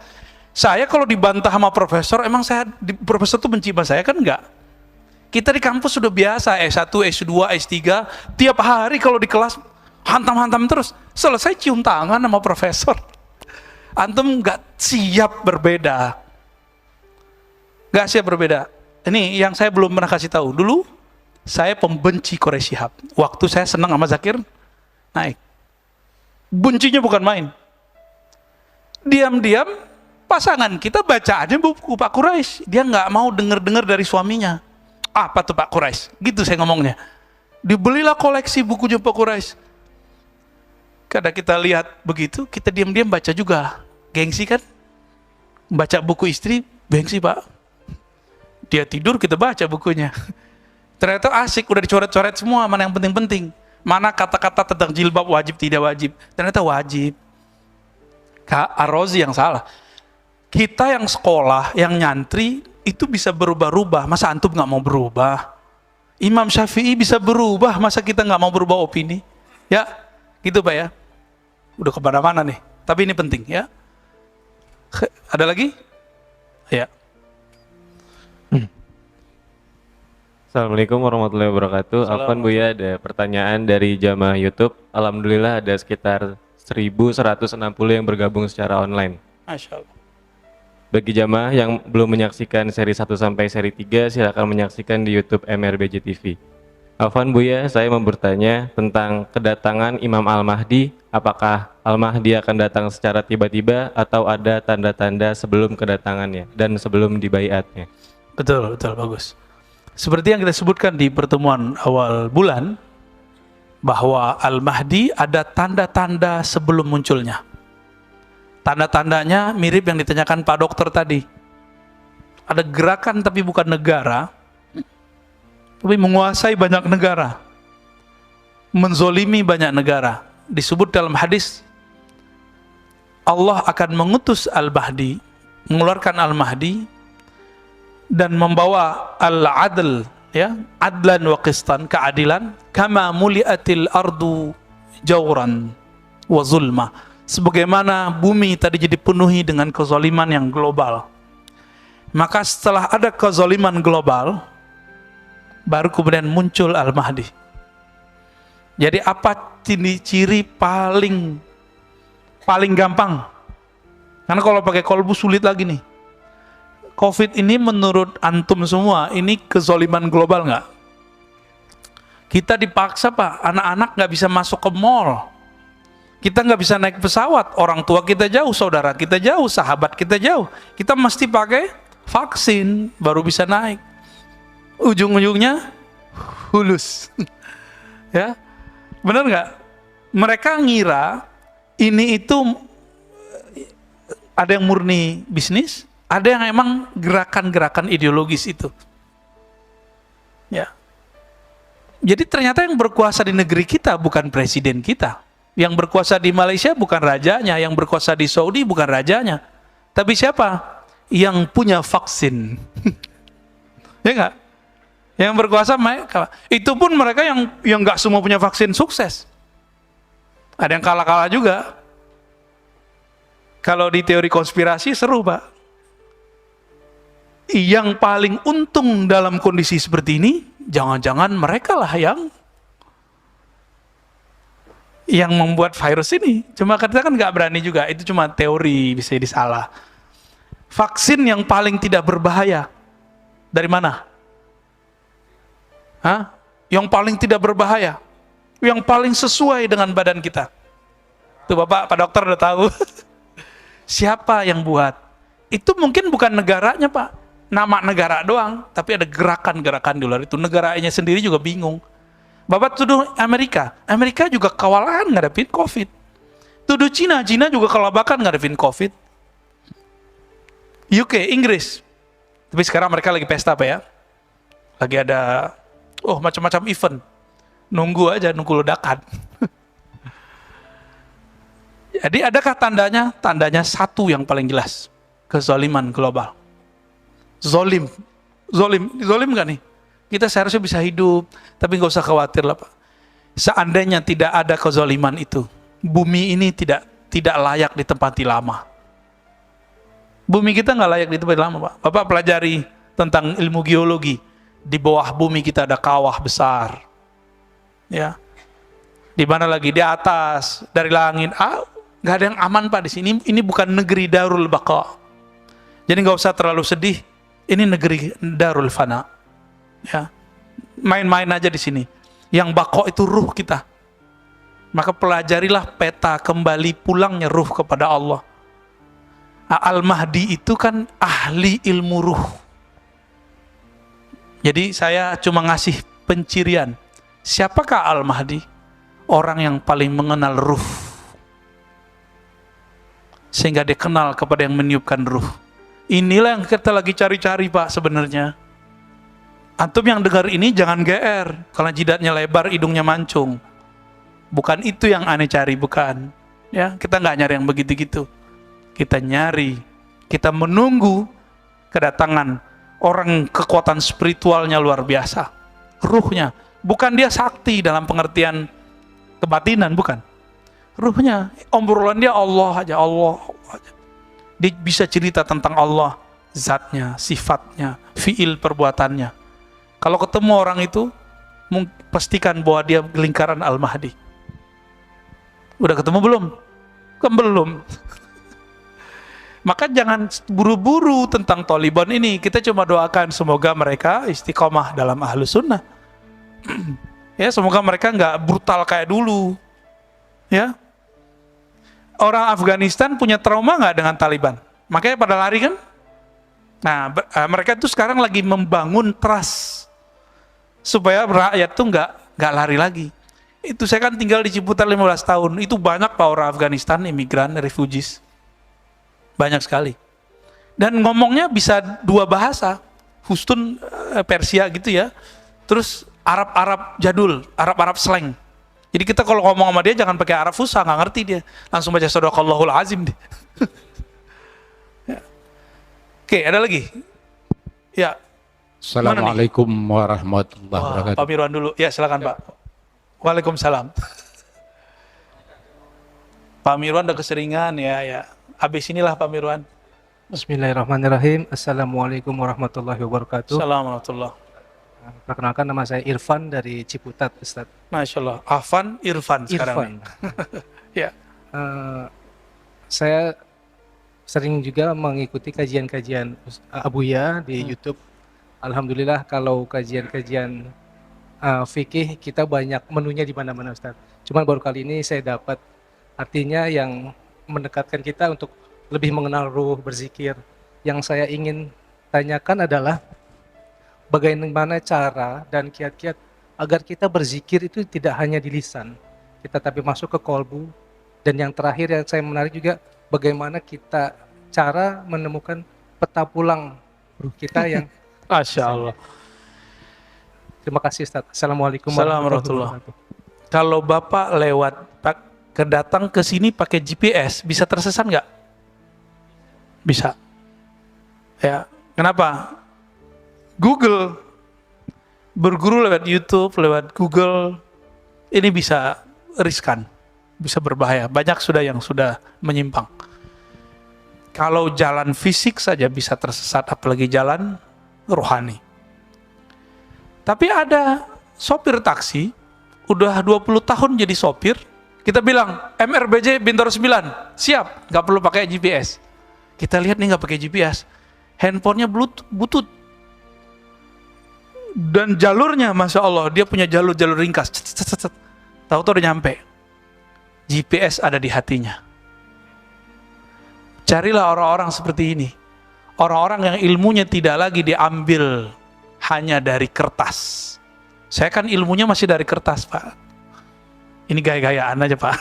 Saya kalau dibantah sama profesor, emang profesor itu benci sama saya kan enggak. Kita di kampus sudah biasa, S1, S2, S3, tiap hari kalau di kelas hantam-hantam terus. Selesai cium tangan sama profesor. Antum nggak siap berbeda. Nggak siap berbeda. Ini yang saya belum pernah kasih tahu. Dulu saya pembenci Quraisy Shihab. Waktu saya senang sama Zakir Naik. Bencinya bukan main. Diam-diam pasangan kita baca aja buku Pak Quraisy. Dia nggak mau dengar-dengar dari suaminya. Apa tuh Pak Quraisy? Gitu saya ngomongnya. Dibelilah koleksi bukunya Pak Quraisy. Kadang kita lihat begitu, kita diam-diam baca juga. Gengsi kan? Baca buku istri, gengsi Pak. Dia tidur, kita baca bukunya. Ternyata asik, udah dicoret-coret semua, mana yang penting-penting. Mana kata-kata tentang jilbab wajib, tidak wajib. Ternyata wajib. Ar-Razi yang salah. Kita yang sekolah, yang nyantri, itu bisa berubah-ubah. Masa antum nggak mau berubah? Imam Syafi'i bisa berubah, masa kita nggak mau berubah opini? Ya, gitu Pak ya. Udah kemana-mana nih. Tapi ini penting ya. Ada lagi? Ya. Assalamualaikum warahmatullahi wabarakatuh. Afwan Buya, ada pertanyaan dari jamaah YouTube. Alhamdulillah ada sekitar 1160 yang bergabung secara online. Masya Allah. Bagi jamaah yang belum menyaksikan seri 1 sampai seri 3, silakan menyaksikan di YouTube MRBJ TV. Afwan Buya, saya mau bertanya tentang kedatangan Imam Al-Mahdi. Apakah Al-Mahdi akan datang secara tiba-tiba atau ada tanda-tanda sebelum kedatangannya dan sebelum dibaiatnya? Betul, betul, bagus. Seperti yang kita sebutkan di pertemuan awal bulan, bahwa Al-Mahdi ada tanda-tanda sebelum munculnya. Tanda-tandanya mirip yang ditanyakan Pak Dokter tadi. Ada gerakan tapi bukan negara, tapi menguasai banyak negara, menzolimi banyak negara. Disebut dalam hadis, Allah akan mengutus Al-Mahdi, mengeluarkan Al-Mahdi, dan membawa al-adl, ya, adlan wa qistan, keadilan, kama muliatil ardu jawran wa zulma, sebagaimana bumi tadi jadi penuhi dengan kezaliman yang global. Maka setelah ada kezaliman global, baru kemudian muncul Al-Mahdi. Jadi apa ciri paling gampang? Karena kalau pakai kolbu sulit lagi nih. COVID ini menurut antum semua, ini kezaliman global nggak? Kita dipaksa Pak, anak-anak nggak bisa masuk ke mall. Kita nggak bisa naik pesawat, orang tua kita jauh, saudara kita jauh, sahabat kita jauh. Kita mesti pakai vaksin, baru bisa naik. Ujung-ujungnya, hulus. Ya, benar nggak? Mereka ngira ini itu ada yang murni bisnis, ada yang emang gerakan-gerakan ideologis itu. Ya. Jadi ternyata yang berkuasa di negeri kita bukan presiden kita. Yang berkuasa di Malaysia bukan rajanya, yang berkuasa di Saudi bukan rajanya. Tapi siapa? Yang punya vaksin. Ya enggak? Yang berkuasa mereka. Itu pun mereka yang enggak semua punya vaksin sukses. Ada yang kalah-kalah juga. Kalau di teori konspirasi seru, Pak. Yang paling untung dalam kondisi seperti ini, jangan-jangan mereka lah yang membuat virus ini. Cuma kita kan nggak berani juga, itu cuma teori, bisa disalah. Vaksin yang paling tidak berbahaya, dari mana? Hah? Yang paling tidak berbahaya, yang paling sesuai dengan badan kita. Tuh Bapak, Pak Dokter udah tahu. Siapa yang buat? Itu mungkin bukan negaranya Pak, nama negara doang, tapi ada gerakan-gerakan di luar itu. Negaranya sendiri juga bingung. Bapak tuduh Amerika, Amerika juga kewalahan ngadepin COVID. Tuduh Cina, Cina juga kelabakan ngadepin COVID. UK, Inggris, tapi sekarang mereka lagi pesta Pak ya. Lagi ada, macam-macam event. Nunggu aja, nunggu ledakan. Jadi adakah tandanya? Tandanya satu yang paling jelas, kezaliman global. Zolim nggak nih? Kita seharusnya bisa hidup, tapi nggak usah khawatir lah Pak. Seandainya tidak ada kezaliman itu, bumi ini tidak layak ditempati lama. Bumi kita nggak layak ditempati lama Pak. Bapak pelajari tentang ilmu geologi. Di bawah bumi kita ada kawah besar, ya. Di mana lagi? Di atas, dari langit. Nggak ada yang aman Pak di sini. Ini bukan negeri Darul Baqa. Jadi nggak usah terlalu sedih. Ini negeri Darul Fana. Ya, main-main aja di sini. Yang bako itu ruh kita. Maka pelajarilah peta kembali pulangnya ruh kepada Allah. Al-Mahdi itu kan ahli ilmu ruh. Jadi saya cuma ngasih pencirian. Siapakah Al-Mahdi? Orang yang paling mengenal ruh. Sehingga dia kenal kepada yang meniupkan ruh. Inilah yang kita lagi cari-cari Pak sebenarnya. Antum yang dengar ini jangan GR, karena jidatnya lebar, hidungnya mancung. Bukan itu yang aneh cari, bukan. Ya, kita nggak nyari yang begitu-gitu. Kita nyari, kita menunggu kedatangan orang kekuatan spiritualnya luar biasa. Ruhnya, bukan dia sakti dalam pengertian kebatinan, bukan. Ruhnya, obrolan dia Allah aja, Allah aja. Dia bisa cerita tentang Allah, zatnya, sifatnya, fiil perbuatannya. Kalau ketemu orang itu, pastikan bahwa dia lingkaran Al-Mahdi. Udah ketemu belum? Kan belum. Maka jangan buru-buru tentang Taliban ini. Kita cuma doakan semoga mereka istiqomah dalam Ahlus Sunnah. Ya, semoga mereka nggak brutal kayak dulu. Ya, orang Afghanistan punya trauma nggak dengan Taliban? Makanya pada lari kan? Nah, mereka tuh sekarang lagi membangun trust supaya rakyat tuh nggak lari lagi. Itu saya kan tinggal di Ciputat 15 tahun. Itu banyak Pak orang Afghanistan, imigran, refugees. Banyak sekali. Dan ngomongnya bisa 2 bahasa. Hustun, Persia gitu ya. Terus Arab-Arab jadul, Arab-Arab slang. Jadi kita kalau ngomong sama dia jangan pakai Arab fusha, nggak ngerti dia. Langsung baca Shadaqallahul Azim dia. Ya. Oke, ada lagi? Ya. Assalamualaikum warahmatullahi Wah, wabarakatuh. Pak Mirwan dulu. Ya, silakan Pak. Waalaikumsalam. Pak Mirwan udah keseringan ya. Habis inilah Pak Mirwan. Bismillahirrahmanirrahim. Assalamualaikum warahmatullahi wabarakatuh. Assalamualaikum. Perkenalkan, nama saya Irfan dari Ciputat, Ustaz. Masya Allah. Afan Irfan sekarang. Irfan. Ya. Saya sering juga mengikuti kajian-kajian Abuya di YouTube. Alhamdulillah kalau kajian-kajian fikih kita banyak menunya di mana-mana, Ustaz. Cuman baru kali ini saya dapat artinya yang mendekatkan kita untuk lebih mengenal ruh, berzikir. Yang saya ingin tanyakan adalah bagaimana cara dan kiat-kiat agar kita berzikir itu tidak hanya di lisan, kita tapi masuk ke kolbu. Dan yang terakhir yang saya menarik juga, bagaimana kita cara menemukan peta pulang ruh kita yang Masya Allah. Terima kasih Ustaz. Assalamualaikum Assalamualaikum. warahmatullahi wabarakatuh. Kalau Bapak lewat kedatang ke sini pakai GPS, bisa tersesat nggak? Bisa. Ya, kenapa? Google, berguru lewat YouTube, lewat Google, ini bisa riskan, bisa berbahaya. Banyak sudah yang sudah menyimpang. Kalau jalan fisik saja bisa tersesat, apalagi jalan rohani. Tapi ada sopir taksi, udah 20 tahun jadi sopir, kita bilang, MRBJ Bintaro 9, siap, nggak perlu pakai GPS. Kita lihat nih nggak pakai GPS, handphonenya bluetooth. Dan jalurnya, Masya Allah, dia punya jalur ringkas. Tahu-tahu udah nyampe. GPS ada di hatinya. Carilah orang-orang seperti ini. Orang-orang yang ilmunya tidak lagi diambil hanya dari kertas. Saya kan ilmunya masih dari kertas, Pak. Ini gaya-gayaan aja, Pak.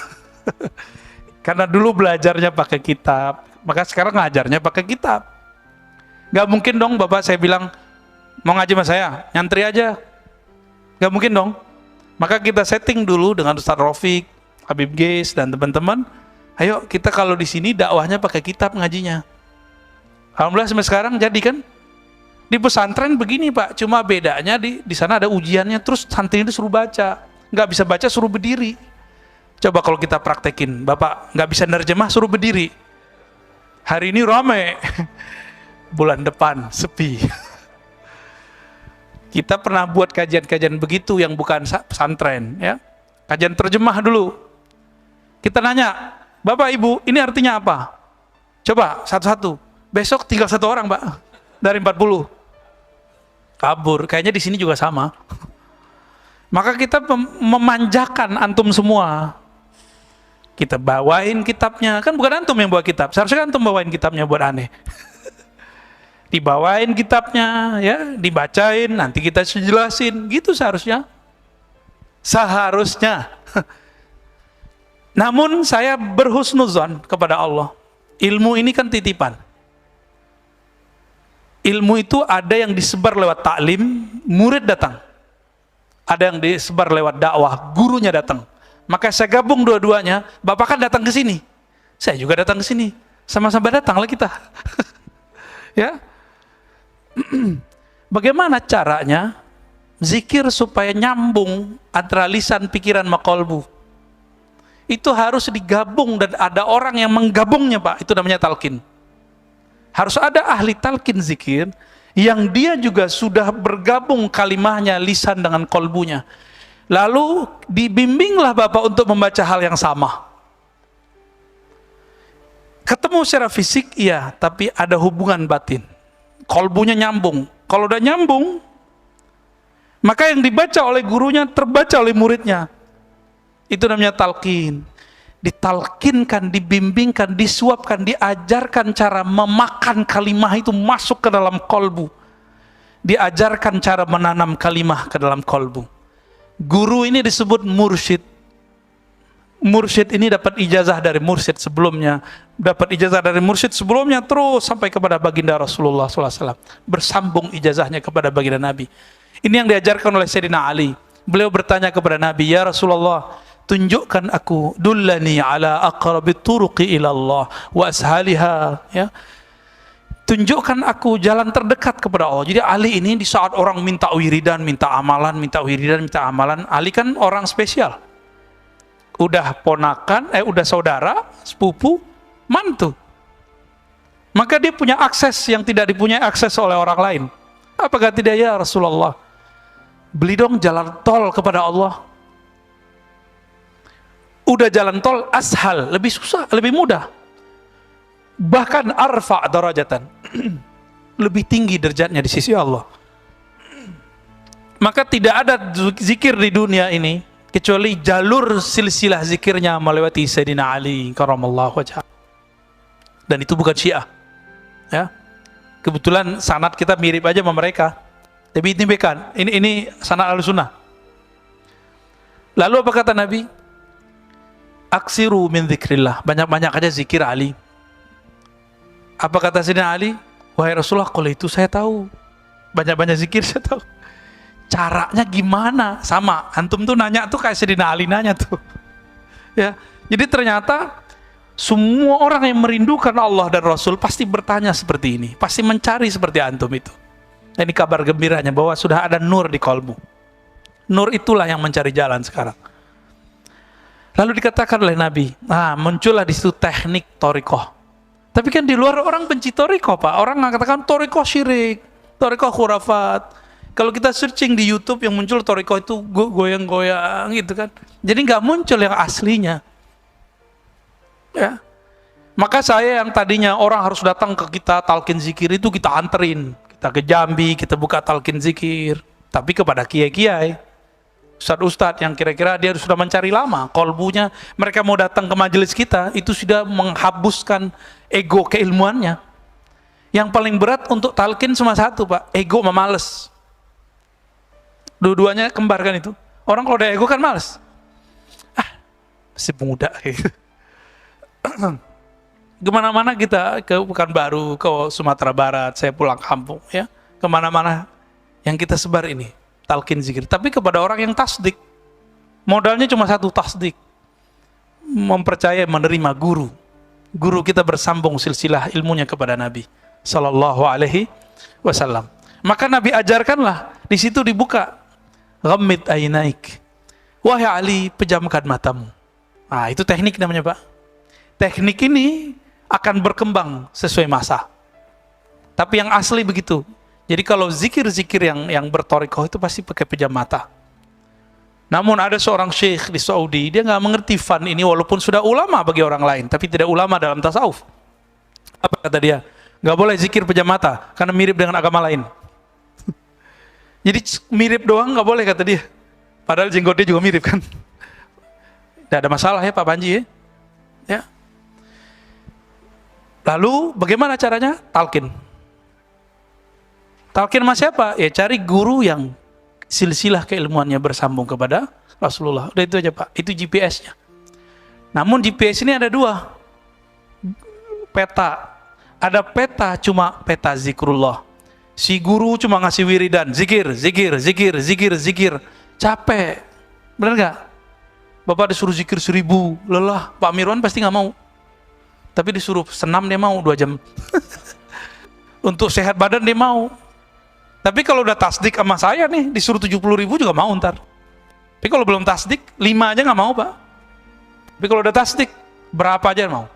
Karena dulu belajarnya pakai kitab, maka sekarang ngajarnya pakai kitab. Gak mungkin dong Bapak saya bilang, mau ngaji sama saya, nyantri aja. Gak mungkin dong. Maka kita setting dulu dengan Ustaz Rafiq, Habib Geis, dan teman-teman. Ayo kita kalau di sini dakwahnya pakai kitab ngajinya. Alhamdulillah sampai sekarang jadi kan. Di pesantren begini Pak, cuma bedanya di sana ada ujiannya, terus santri itu suruh baca. Nggak bisa baca suruh berdiri. Coba kalau kita praktekin, Bapak nggak bisa nerjemah suruh berdiri. Hari ini rame, bulan depan sepi. Kita pernah buat kajian-kajian begitu yang bukan pesantren, ya. Kajian terjemah dulu. Kita nanya, Bapak Ibu, ini artinya apa? Coba satu-satu. Besok tinggal 1 orang, Pak, dari 40. Kabur. Kayaknya di sini juga sama. Maka kita memanjakan antum semua. Kita bawain kitabnya, kan bukan antum yang bawa kitab. Seharusnya antum bawain kitabnya buat aneh. Dibawain kitabnya, ya, dibacain, nanti kita jelasin, gitu seharusnya. Seharusnya. Namun saya berhusnuzon kepada Allah. Ilmu ini kan titipan. Ilmu itu ada yang disebar lewat taklim, murid datang. Ada yang disebar lewat dakwah, gurunya datang. Maka saya gabung dua-duanya. Bapak kan datang ke sini, saya juga datang ke sini. Sama-sama datanglah kita. Ya. Bagaimana caranya zikir supaya nyambung antara lisan, pikiran, sama qalbu? Itu harus digabung dan ada orang yang menggabungnya, Pak. Itu namanya talqin. Harus ada ahli talqin zikir yang dia juga sudah bergabung kalimahnya, lisan dengan qalbunya. Lalu dibimbinglah Bapak untuk membaca hal yang sama. Ketemu secara fisik, iya, tapi ada hubungan batin. Qalbunya nyambung. Kalau udah nyambung, Maka yang dibaca oleh gurunya terbaca oleh muridnya. Itu namanya talqin. Ditalkinkan, dibimbingkan, disuapkan, diajarkan cara memakan kalimah itu masuk ke dalam kolbu. Diajarkan cara menanam kalimah ke dalam kolbu. Guru ini disebut mursyid. Mursyid ini dapat ijazah dari mursyid sebelumnya, dapat ijazah dari mursyid sebelumnya, terus sampai kepada baginda Rasulullah SAW, bersambung ijazahnya kepada baginda Nabi. Ini yang diajarkan oleh Sayyidina Ali. Beliau bertanya kepada Nabi, ya Rasulullah, tunjukkan aku, dullani ala aqrabit turuqi ila Allah wa ashaliha, ya. Tunjukkan aku jalan terdekat kepada Allah. Jadi Ali ini di saat orang minta wiridan, minta amalan, minta wiridan, minta amalan, Ali kan orang spesial. Udah ponakan, udah saudara, sepupu, mantu. Maka dia punya akses yang tidak dipunyai akses oleh orang lain. Apa kata dia, ya Rasulullah, beli dong jalan tol kepada Allah. Udah jalan tol ashal, lebih susah, lebih mudah. Bahkan arfa darajatan, lebih tinggi derajatnya di sisi Allah. Maka tidak ada zikir di dunia ini kecuali jalur silsilah zikirnya melewati Sayyidina Ali karamallahu wajhah. Dan itu bukan Syiah. Ya. Kebetulan sanad kita mirip aja sama mereka. Tapi ini sanad Ahlussunnah. Lalu apa kata Nabi? Aksiru min dzikrillah. Banyak-banyak aja zikir Ali. Apa kata Sayyidina Ali? Wahai Rasulullah, kalau itu saya tahu. Banyak-banyak zikir saya tahu. Caranya gimana? Sama, antum tuh nanya tuh kayak Sayyidina Ali nanya tuh. Ya, jadi ternyata semua orang yang merindukan Allah dan Rasul pasti bertanya seperti ini, pasti mencari seperti antum itu. Ini kabar gembiranya bahwa sudah ada nur di kolbu. Nur itulah yang mencari jalan sekarang. Lalu dikatakan oleh Nabi, muncullah di situ teknik torikoh. Tapi kan di luar orang benci torikoh, Pak. Orang mengatakan torikoh syirik, torikoh khurafat. Kalau kita searching di YouTube yang muncul torikoh itu goyang-goyang gitu kan. Jadi nggak muncul yang aslinya. Ya. Maka saya yang tadinya orang harus datang ke kita talqin zikir itu kita anterin. Kita ke Jambi, kita buka talqin zikir. Tapi kepada kiai-kiai, ustadz-ustadz yang kira-kira dia sudah mencari lama, kolbunya, mereka mau datang ke majelis kita, itu sudah menghabuskan ego keilmuannya. Yang paling berat untuk talqin cuma satu, Pak, ego sama males. Dua-duanya kembar kan itu. Orang kalau udah ego kan males. Masih muda gitu. Kemana-mana kita ke Pekanbaru, ke Sumatera Barat, saya pulang kampung ya. Kemana-mana yang kita sebar ini talqin zikir. Tapi kepada orang yang tasdik, modalnya cuma satu, tasdik. Mempercayai, menerima guru. Guru kita bersambung silsilah ilmunya kepada Nabi Sallallahu Alaihi Wasallam. Maka Nabi ajarkanlah, di situ dibuka. Ghammid ainaik. Wahai Ali, pejamkan matamu. Itu teknik namanya, Pak. Teknik ini akan berkembang sesuai masa. Tapi yang asli begitu. Jadi kalau zikir-zikir yang bertorikoh itu pasti pakai pejam mata. Namun ada seorang syekh di Saudi, dia nggak mengerti fan ini walaupun sudah ulama bagi orang lain, tapi tidak ulama dalam tasawuf. Apa kata dia? Nggak boleh zikir pejam mata karena mirip dengan agama lain. Jadi mirip doang nggak boleh kata dia. Padahal jenggotnya juga mirip kan. Tidak ada masalah ya Pak Panji ya. Lalu bagaimana caranya? Talqin. Talqin sama siapa? Ya cari guru yang silsilah keilmuannya bersambung kepada Rasulullah. Udah itu aja Pak. Itu GPS-nya. Namun GPS ini ada dua. Peta. Ada peta cuma peta zikrullah. Si guru cuma ngasih wiridan, zikir. Capek. Benar nggak? Bapak disuruh zikir 1000, lelah. Pak Mirwan pasti nggak mau. Tapi disuruh senam dia mau 2 jam. Untuk sehat badan dia mau. Tapi kalau udah tasdik sama saya nih, disuruh 70.000 juga mau ntar. Tapi kalau belum tasdik, 5 aja nggak mau Pak. Tapi kalau udah tasdik, berapa aja mau.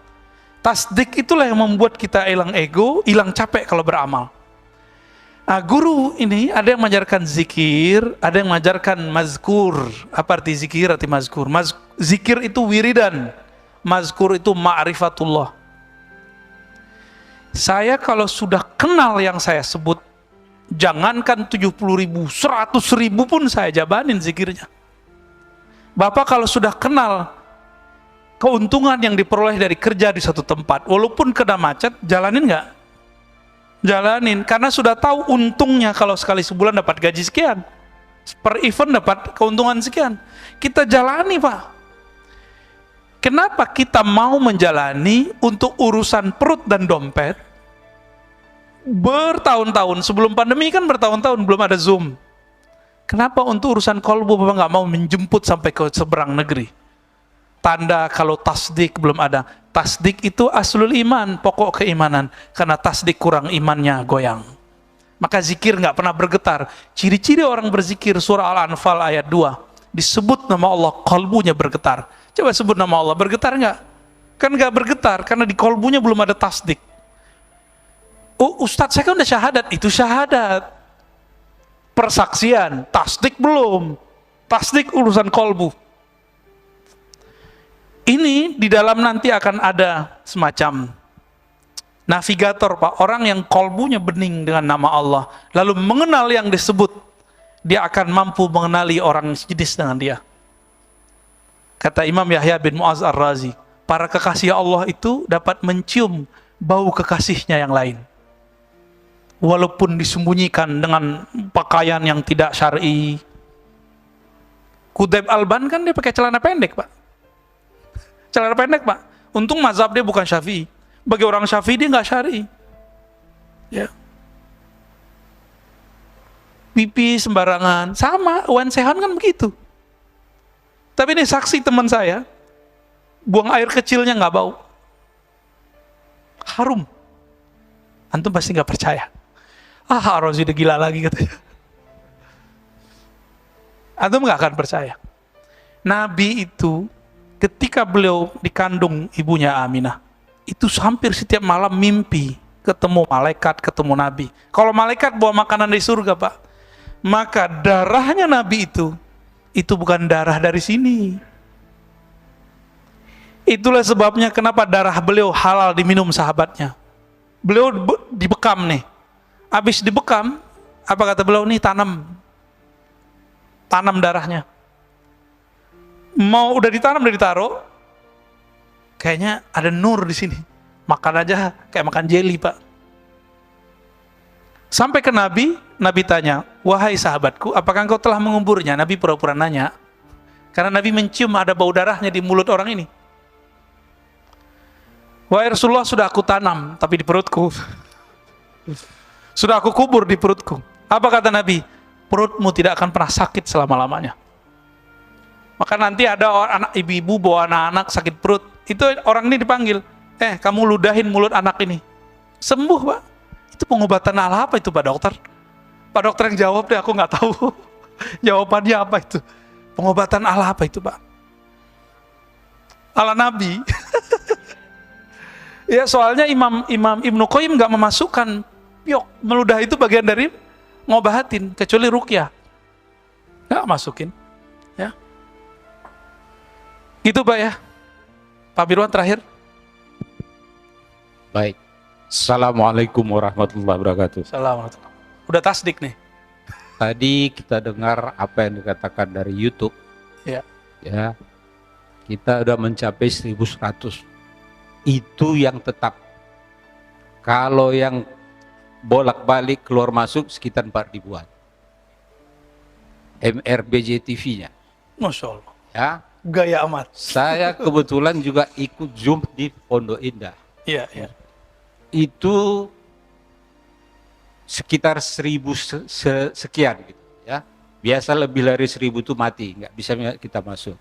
Tasdik itulah yang membuat kita hilang ego, hilang capek kalau beramal. Guru ini ada yang mengajarkan zikir, ada yang mengajarkan mazkur. Apa arti zikir, arti mazkur? Zikir itu wiridan, mazkur itu ma'rifatullah. Saya kalau sudah kenal yang saya sebut, Jangankan 70.000, 100.000 pun saya jabanin zikirnya. Bapak kalau sudah kenal keuntungan yang diperoleh dari kerja di satu tempat, walaupun kena macet, jalanin nggak? Jalanin, karena sudah tahu untungnya kalau sekali sebulan dapat gaji sekian, per event dapat keuntungan sekian. Kita jalani, Pak. Kenapa kita mau menjalani untuk urusan perut dan dompet bertahun-tahun? Sebelum pandemi kan bertahun-tahun belum ada Zoom. Kenapa untuk urusan kolbu Bapak nggak mau menjemput sampai ke seberang negeri? Tanda kalau tasdik belum ada. Tasdik itu aslul iman, pokok keimanan. Karena tasdik kurang, imannya goyang. Maka zikir nggak pernah bergetar. Ciri-ciri orang berzikir surah Al-Anfal ayat 2. Disebut nama Allah, kolbunya bergetar. Coba sebut nama Allah, bergetar nggak? Kan nggak bergetar, karena di kolbunya belum ada tasdik. Oh Ustadz, saya kan udah syahadat. Itu syahadat. Persaksian, tasdik belum. Tasdik urusan kolbu. Ini di dalam nanti akan ada semacam navigator, Pak. Orang yang kolbunya bening dengan nama Allah, lalu mengenal yang disebut, dia akan mampu mengenali orang jenis dengan dia. Kata Imam Yahya bin Mu'az Ar-Razi, para kekasih Allah itu dapat mencium bau kekasihnya yang lain. Walaupun disembunyikan dengan pakaian yang tidak syar'i. Qutaib Alban kan dia pakai celana pendek, Pak. Celana pendek, Pak. Untung mazhab dia bukan Syafi'i. Bagi orang Syafi'i dia nggak syar'i. Ya. Pipi sembarangan, sama. Wan Sehan kan begitu. Tapi ini saksi teman saya, buang air kecilnya nggak bau. Harum. Antum pasti nggak percaya. Rozi udah gila lagi katanya. Antum nggak akan percaya. Nabi itu ketika beliau dikandung ibunya Aminah, itu hampir setiap malam mimpi ketemu malaikat, ketemu Nabi. Kalau malaikat bawa makanan dari surga, Pak, maka darahnya Nabi itu bukan darah dari sini. Itulah sebabnya kenapa darah beliau halal diminum sahabatnya. Beliau dibekam nih. Habis dibekam, apa kata beliau? Nih tanam darahnya. Mau udah ditanam, udah ditaruh, kayaknya ada nur di sini. Makan aja kayak makan jeli, Pak. Sampai ke Nabi, Nabi tanya, wahai sahabatku, apakah engkau telah menguburnya? Nabi pura-pura nanya, karena Nabi mencium ada bau darahnya di mulut orang ini. Wahai Rasulullah, sudah aku tanam, tapi di perutku. Sudah aku kubur di perutku. Apa kata Nabi? Perutmu tidak akan pernah sakit selama-lamanya. Maka nanti ada anak ibu-ibu bawa anak-anak sakit perut. Itu orang ini dipanggil. Kamu ludahin mulut anak ini. Sembuh, Pak. Itu pengobatan ala apa itu, Pak Dokter? Pak Dokter yang jawab deh, aku nggak tahu. Jawabannya apa itu? Pengobatan ala apa itu, Pak? Ala Nabi. Ya soalnya Imam Ibnu Qayyim nggak memasukkan meludah itu bagian dari ngobahatin, kecuali ruqyah. Nggak masukin. Ya. Gitu, Pak ya. Pak Birwan terakhir. Baik. Assalamualaikum warahmatullahi wabarakatuh. Assalamualaikum. Udah tasdik nih. Tadi kita dengar apa yang dikatakan dari YouTube. Ya. Ya. Kita udah mencapai 1100. Itu yang tetap. Kalau yang bolak-balik keluar masuk sekitar 4 ribuan. MRBJ TV-nya. Masya Allah. Ya. Gaya amat. Saya kebetulan juga ikut Zoom di Pondok Indah. Iya, iya. Itu sekitar 1000 sekian gitu ya. Biasa lebih dari 1000 itu mati, nggak bisa kita masuk.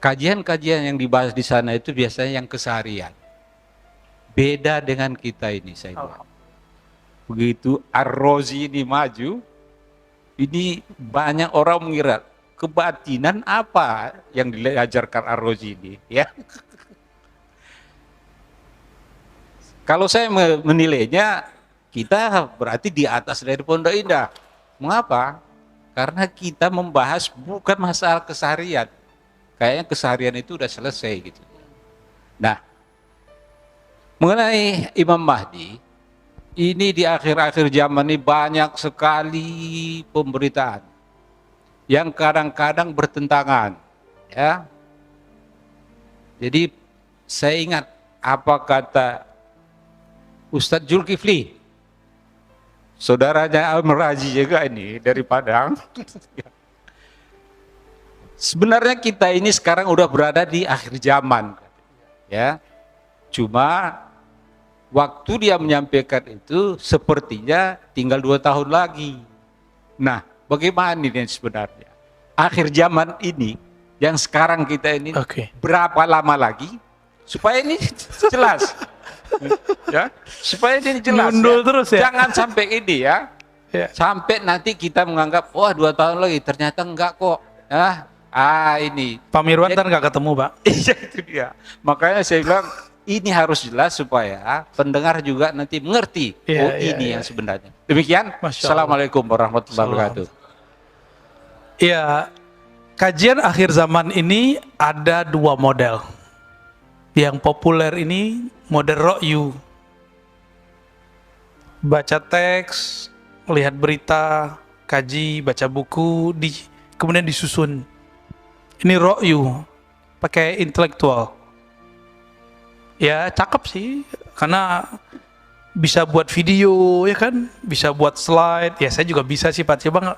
Kajian-kajian yang dibahas di sana itu biasanya yang keseharian. Beda dengan kita ini, saya bilang. Begitu Ar-Razi ini maju, ini banyak orang mengira kebatinan apa yang diajarkan Ar-Razi ini, ya. Kalau saya menilainya, kita berarti di atas dari Pondok Indah. Mengapa? Karena kita membahas bukan masalah keseharian. Kayaknya keseharian itu udah selesai gitu. Nah, mengenai Imam Mahdi, ini di akhir-akhir zaman ini banyak sekali pemberitaan yang kadang-kadang bertentangan, ya. Jadi saya ingat apa kata Ustadz Zulkifli, saudaranya Al-Meraji juga ini dari Padang. Sebenarnya kita ini sekarang udah berada di akhir zaman, ya. Cuma waktu dia menyampaikan itu sepertinya tinggal 2 tahun lagi. Nah, bagaimana ini sebenarnya? Akhir zaman ini, yang sekarang kita ini Oke. berapa lama lagi? Supaya ini jelas. Ya, supaya ini jelas. Nyundul terus ya? Jangan sampai ini ya. Ya. Sampai nanti kita menganggap, wah 2 tahun lagi, ternyata enggak kok. Ini. Pak Mirwan kan nggak ketemu, Pak. Iya, itu dia. Makanya saya bilang, ini harus jelas supaya pendengar juga nanti mengerti. Iya, iya, Ini iya. yang sebenarnya. Demikian. Masya Allah. Assalamualaikum warahmatullahi wabarakatuh. Ya, kajian akhir zaman ini ada 2 model. Yang populer ini model ro'yu. Baca teks, lihat berita, kaji, baca buku, kemudian disusun. Ini ro'yu, pakai intelektual. Ya cakep sih, karena bisa buat video, ya kan, bisa buat slide. Ya saya juga bisa sih Pak, coba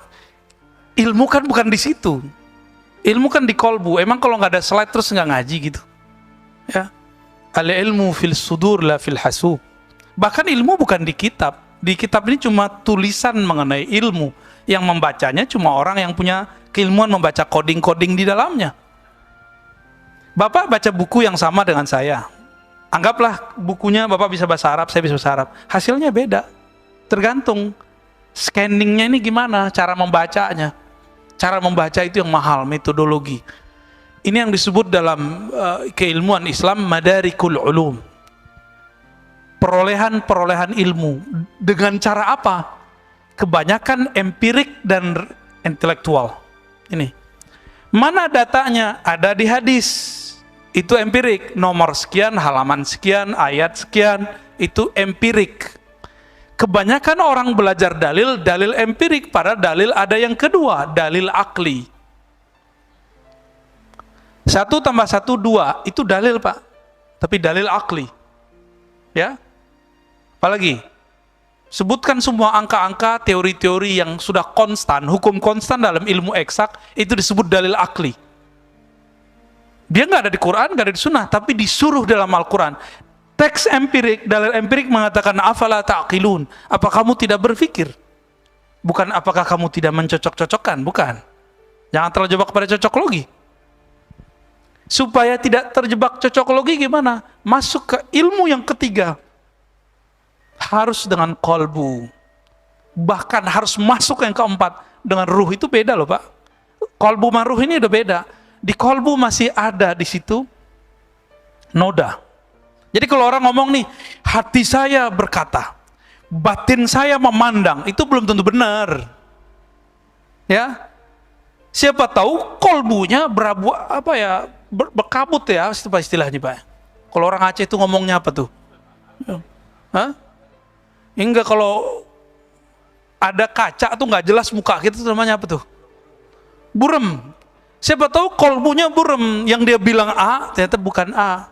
ilmu kan bukan di situ. Ilmu kan di kolbu. Emang kalau nggak ada slide terus nggak ngaji gitu? Ya, al ilmu fil sudur la fil hasub. Bahkan ilmu bukan di kitab. Di kitab ini cuma tulisan mengenai ilmu. Yang membacanya cuma orang yang punya keilmuan membaca coding-coding di dalamnya. Bapak baca buku yang sama dengan saya. Anggaplah bukunya Bapak bisa bahasa Arab, saya bisa bahasa Arab. Hasilnya beda. Tergantung scanningnya ini gimana, cara membacanya. Cara membaca itu yang mahal, metodologi. Ini yang disebut dalam keilmuan Islam madarikul ulum. Perolehan ilmu. Dengan cara apa? Kebanyakan empirik dan intelektual. Ini. Mana datanya? Ada di hadis. Itu empirik. Nomor sekian, halaman sekian, ayat sekian. Itu empirik. Kebanyakan orang belajar dalil empirik. Pada dalil ada yang kedua, dalil akli. 1 + 1 2, itu dalil Pak. Tapi dalil akli. Ya. Apalagi? Sebutkan semua angka-angka, teori-teori yang sudah konstan, hukum konstan dalam ilmu eksak, itu disebut dalil akli. Dia nggak ada di Quran, nggak ada di Sunnah, tapi disuruh dalam Al-Quran. Teks empirik, dalil empirik mengatakan afala ta'qilun. Apa kamu tidak berpikir? Bukan apakah kamu tidak mencocok-cocokkan, bukan. Jangan terjebak pada cocoklogi. Supaya tidak terjebak cocoklogi gimana? Masuk ke ilmu yang ketiga. Harus dengan kolbu. Bahkan harus masuk yang keempat dengan ruh, itu beda loh Pak. Kolbu sama ruh ini udah beda. Di kolbu masih ada di situ noda. Jadi kalau orang ngomong nih, hati saya berkata, batin saya memandang, itu belum tentu benar. Ya, siapa tahu kolbunya berkabut ya, istilahnya Pak. Kalau orang Aceh itu ngomongnya apa tuh? Hah? Enggak, kalau ada kaca tuh nggak jelas muka kita tuh namanya apa tuh? Burem. Siapa tahu kolbunya burem, yang dia bilang A ternyata bukan A.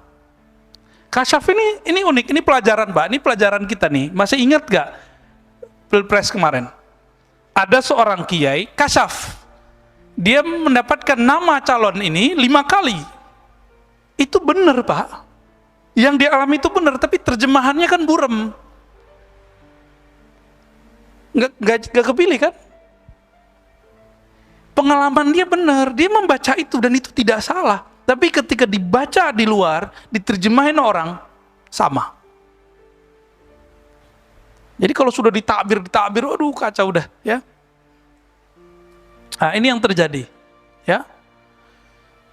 Kasyaf ini unik, ini pelajaran Pak, ini pelajaran kita nih. Masih ingat gak Pilpres kemarin? Ada seorang kiai, kasyaf. Dia mendapatkan nama calon ini 5 kali. Itu benar Pak. Yang dia alami itu benar, tapi terjemahannya kan burem. Nggak kepilih kan? Pengalaman dia benar, dia membaca itu dan itu tidak salah. Tapi ketika dibaca di luar, diterjemahin orang, sama. Jadi kalau sudah ditakbir, aduh kacau udah, ya. Nah, ini yang terjadi, ya.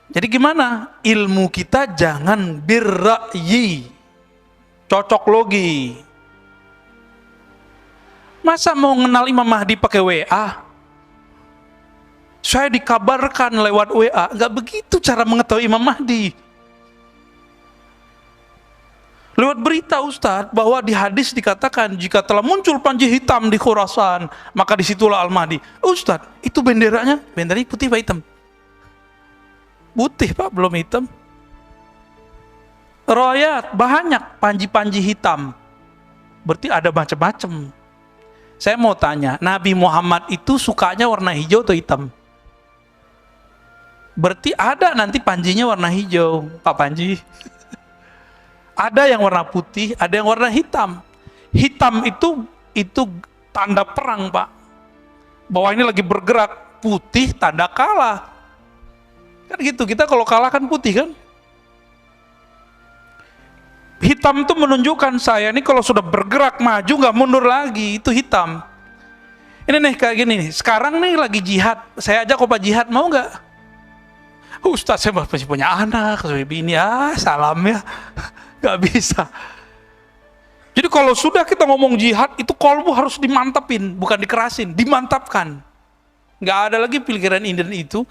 Jadi gimana? Ilmu kita jangan birra'yi, cocok logi. Masa mau kenal Imam Mahdi pakai WA? Saya dikabarkan lewat WA, nggak begitu cara mengetahui Imam Mahdi. Lewat berita Ustadz, bahwa di hadis dikatakan jika telah muncul panji hitam di Khurasan, maka disitulah Al-Mahdi. Ustadz, itu benderanya putih Pak hitam? Putih Pak, belum hitam. Riwayat banyak panji-panji hitam. Berarti ada macam-macam. Saya mau tanya, Nabi Muhammad itu sukanya warna hijau atau hitam? Berarti ada nanti panjinya warna hijau, Pak Panji. Ada yang warna putih, ada yang warna hitam. Hitam itu tanda perang, Pak. Bahwa ini lagi bergerak. Putih tanda kalah. Kan gitu, kita kalau kalah kan putih kan? Hitam itu menunjukkan saya ini kalau sudah bergerak maju nggak mundur lagi, itu hitam. Ini nih kayak gini nih, sekarang nih lagi jihad, saya ajak Pak jihad, mau nggak? Ustaz, saya masih punya anak, saya bini, salam ya. Gak bisa. Jadi kalau sudah kita ngomong jihad, itu kolbu harus dimantapin, bukan dikerasin, dimantapkan. Gak ada lagi pikiran ini dan itu.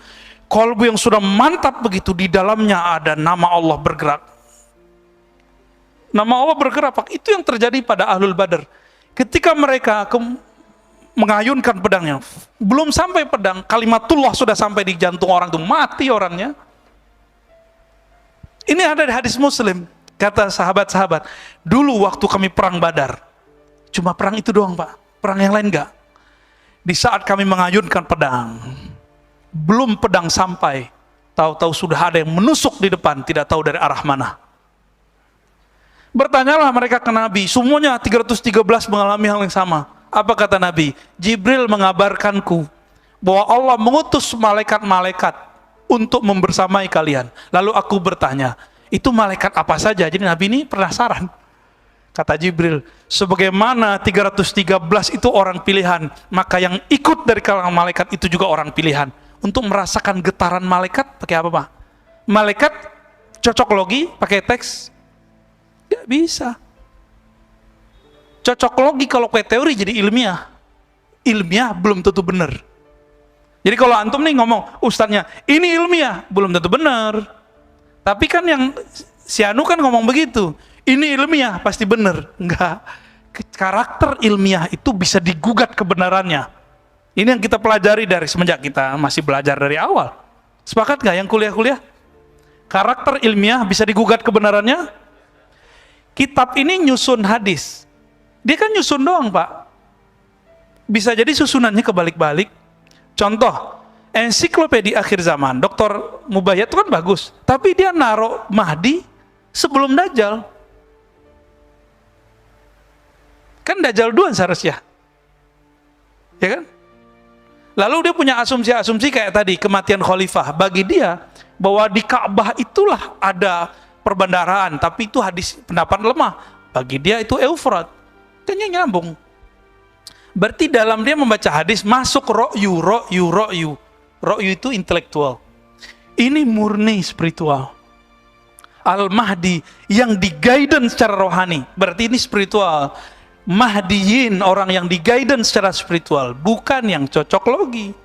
Kolbu yang sudah mantap begitu, di dalamnya ada nama Allah bergerak. Nama Allah bergerak, itu yang terjadi pada Ahlul Badar. Ketika mereka mengayunkan pedangnya, belum sampai pedang, kalimatullah sudah sampai di jantung orang itu, mati orangnya. Ini ada di hadis Muslim. Kata sahabat-sahabat, dulu waktu kami perang Badar, cuma perang itu doang Pak, perang yang lain enggak. Di saat kami mengayunkan pedang, belum pedang sampai, tahu-tahu sudah ada yang menusuk di depan, tidak tahu dari arah mana. Bertanyalah mereka ke Nabi, semuanya 313 mengalami hal yang sama. Apa kata Nabi? Jibril mengabarkanku bahwa Allah mengutus malaikat-malaikat untuk membersamai kalian. Lalu aku bertanya, itu malaikat apa saja? Jadi Nabi ini penasaran. Kata Jibril, sebagaimana 313 itu orang pilihan, maka yang ikut dari kalangan malaikat itu juga orang pilihan. Untuk merasakan getaran malaikat, pakai apa Pak? Malaikat cocok logi, pakai teks? Gak bisa. Cocok logi kalau pakai teori jadi ilmiah. Ilmiah belum tentu benar. Jadi kalau antum nih ngomong, ustadznya, ini ilmiah, belum tentu benar. Tapi kan yang si Anu kan ngomong begitu, ini ilmiah pasti benar. Enggak, karakter ilmiah itu bisa digugat kebenarannya. Ini yang kita pelajari dari semenjak kita masih belajar dari awal. Sepakat nggak yang kuliah-kuliah? Karakter ilmiah bisa digugat kebenarannya. Kitab ini nyusun hadis, dia kan nyusun doang Pak. Bisa jadi susunannya kebalik-balik. Contoh, ensiklopedia akhir zaman, Dr. Mubayyad itu kan bagus, tapi dia naruh Mahdi sebelum Dajjal. Kan Dajjal duluan seharusnya. Ya kan? Lalu dia punya asumsi-asumsi kayak tadi, kematian khalifah. Bagi dia, bahwa di Ka'bah itulah ada perbendaharaan, tapi itu hadis pendapat lemah. Bagi dia itu Eufrat. Kan nyambung. Berarti dalam dia membaca hadis, masuk ro'yu. Ro'yu itu intelektual. Ini murni spiritual. Al-Mahdi yang di-guidance secara rohani, berarti ini spiritual. Mahdiyin, orang yang di-guidance secara spiritual, bukan yang cocok logi.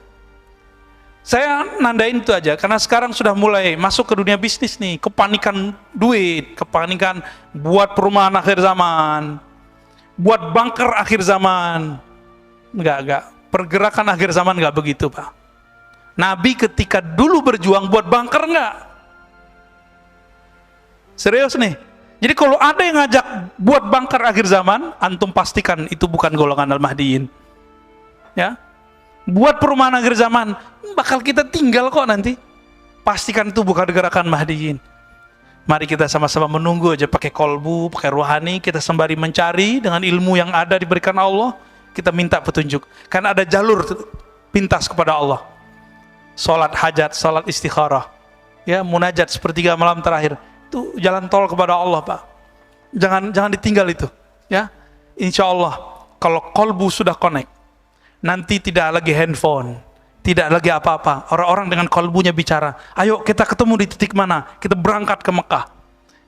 Saya nandain itu aja, karena sekarang sudah mulai masuk ke dunia bisnis nih, kepanikan duit, kepanikan buat perumahan akhir zaman, buat bunker akhir zaman. Enggak, pergerakan akhir zaman enggak begitu Pak. Nabi ketika dulu berjuang buat bunker enggak? Serius nih. Jadi kalau ada yang ngajak buat bunker akhir zaman, antum pastikan itu bukan golongan Al-Mahdiyin. Ya. Buat perumahan akhir zaman, bakal kita tinggal kok nanti. Pastikan itu bukan gerakan Mahdiyin. Mari kita sama-sama menunggu aja, pakai kolbu, pakai ruhani, kita sembari mencari dengan ilmu yang ada diberikan Allah, kita minta petunjuk. Karena ada jalur pintas kepada Allah. Salat hajat, salat istikharah, ya, munajat sepertiga malam terakhir. Itu jalan tol kepada Allah Pak. Jangan ditinggal itu, ya. Insya Allah kalau kolbu sudah connect, nanti tidak lagi handphone, tidak lagi apa-apa. Orang-orang dengan kolbunya bicara, ayo kita ketemu di titik mana, kita berangkat ke Mekah.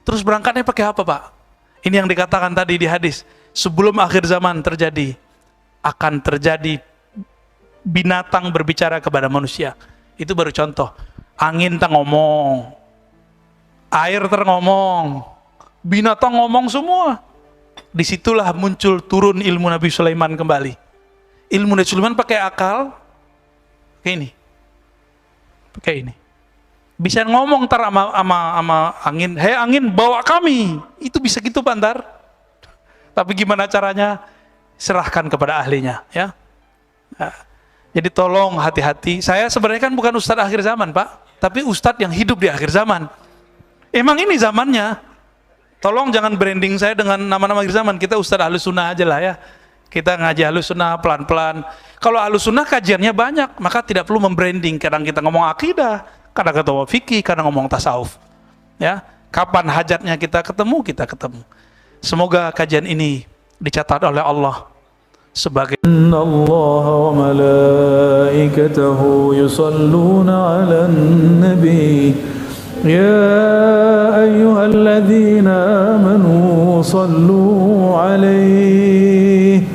Terus berangkatnya pakai apa Pak? Ini yang dikatakan tadi di hadis, sebelum akhir zaman terjadi, akan terjadi binatang berbicara kepada manusia. Itu baru contoh. Angin tak ngomong, air terngomong, binatang ngomong semua. Disitulah muncul turun ilmu Nabi Sulaiman kembali. Ilmu Nabi Sulaiman pakai akal, pakai ini. Bisa ngomong ntar sama angin, hei angin bawa kami. Itu bisa gitu Pak ntar. Tapi gimana caranya? Serahkan kepada ahlinya, ya. Nah, jadi tolong hati-hati. Saya sebenarnya kan bukan ustadz akhir zaman Pak, tapi ustadz yang hidup di akhir zaman. Emang ini zamannya. Tolong jangan branding saya dengan nama-nama akhir zaman. Kita ustadz Ahlus Sunnah aja lah ya. Kita ngaji Ahlus Sunnah pelan-pelan. Kalau Ahlus Sunnah kajiannya banyak, maka tidak perlu membranding. Kadang kita ngomong akidah, kadang kita ngomong fikih, kadang ngomong tasawuf. Ya, kapan hajatnya kita ketemu, kita ketemu. Semoga kajian ini dicatat oleh Allah sebagai Inna Allah wa malaikatahu yusalluna 'alan nabi ya ayyuhalladzina amanu sallu 'alaihi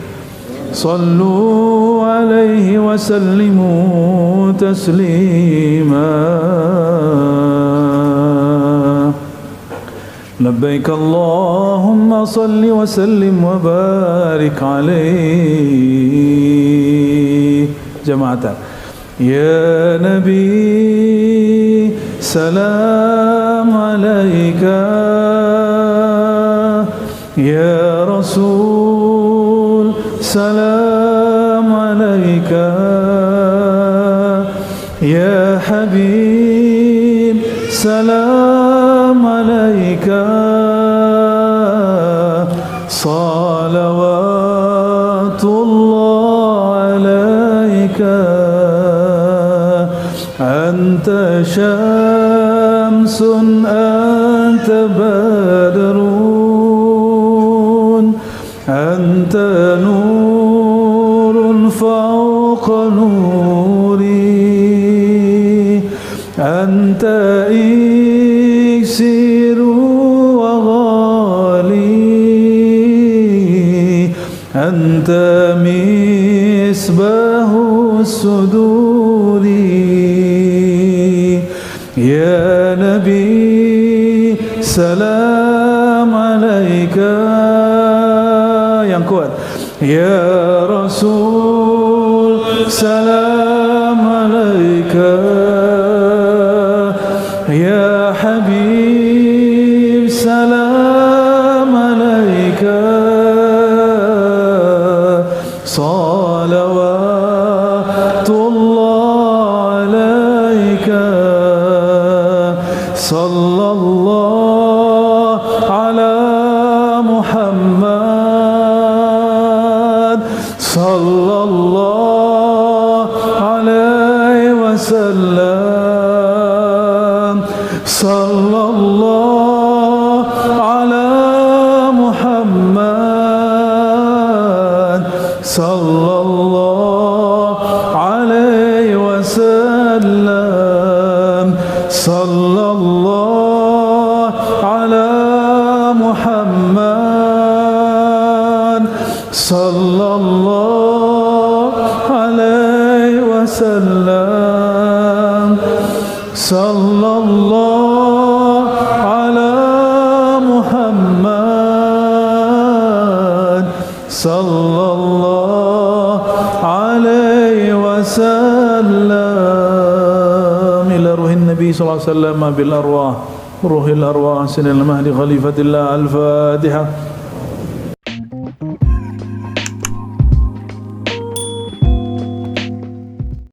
wa sallimu taslima. لبيك اللهم صل وسلم وبارك عليه جماعة يا نبي سلام عليك يا رسول سلام عليك يا حبيب سلام عليك صلوات الله عليك أنت شمس أنت بدر أنت نور فوق نوري أنت إكسير وغالي أنت مصباح الصدور يا نبي سلام عليك yang kuat ya Rasul salam alaika ya Habib salam alaika salawatullah alaika sallallahu ala Muhammad sallallahu alaihi wasallam sallallahu ala Muhammad sallallahu alaihi wasallam sallallahu ala Muhammad sallallahu alaihi wasallam sallallahu ala Muhammad sallallahu alaihi wasallam ila ruhin nabi sallallahu alaihi wasallam bil arwah ruhil arwah sinil mahdi khalifatillah al-fatihah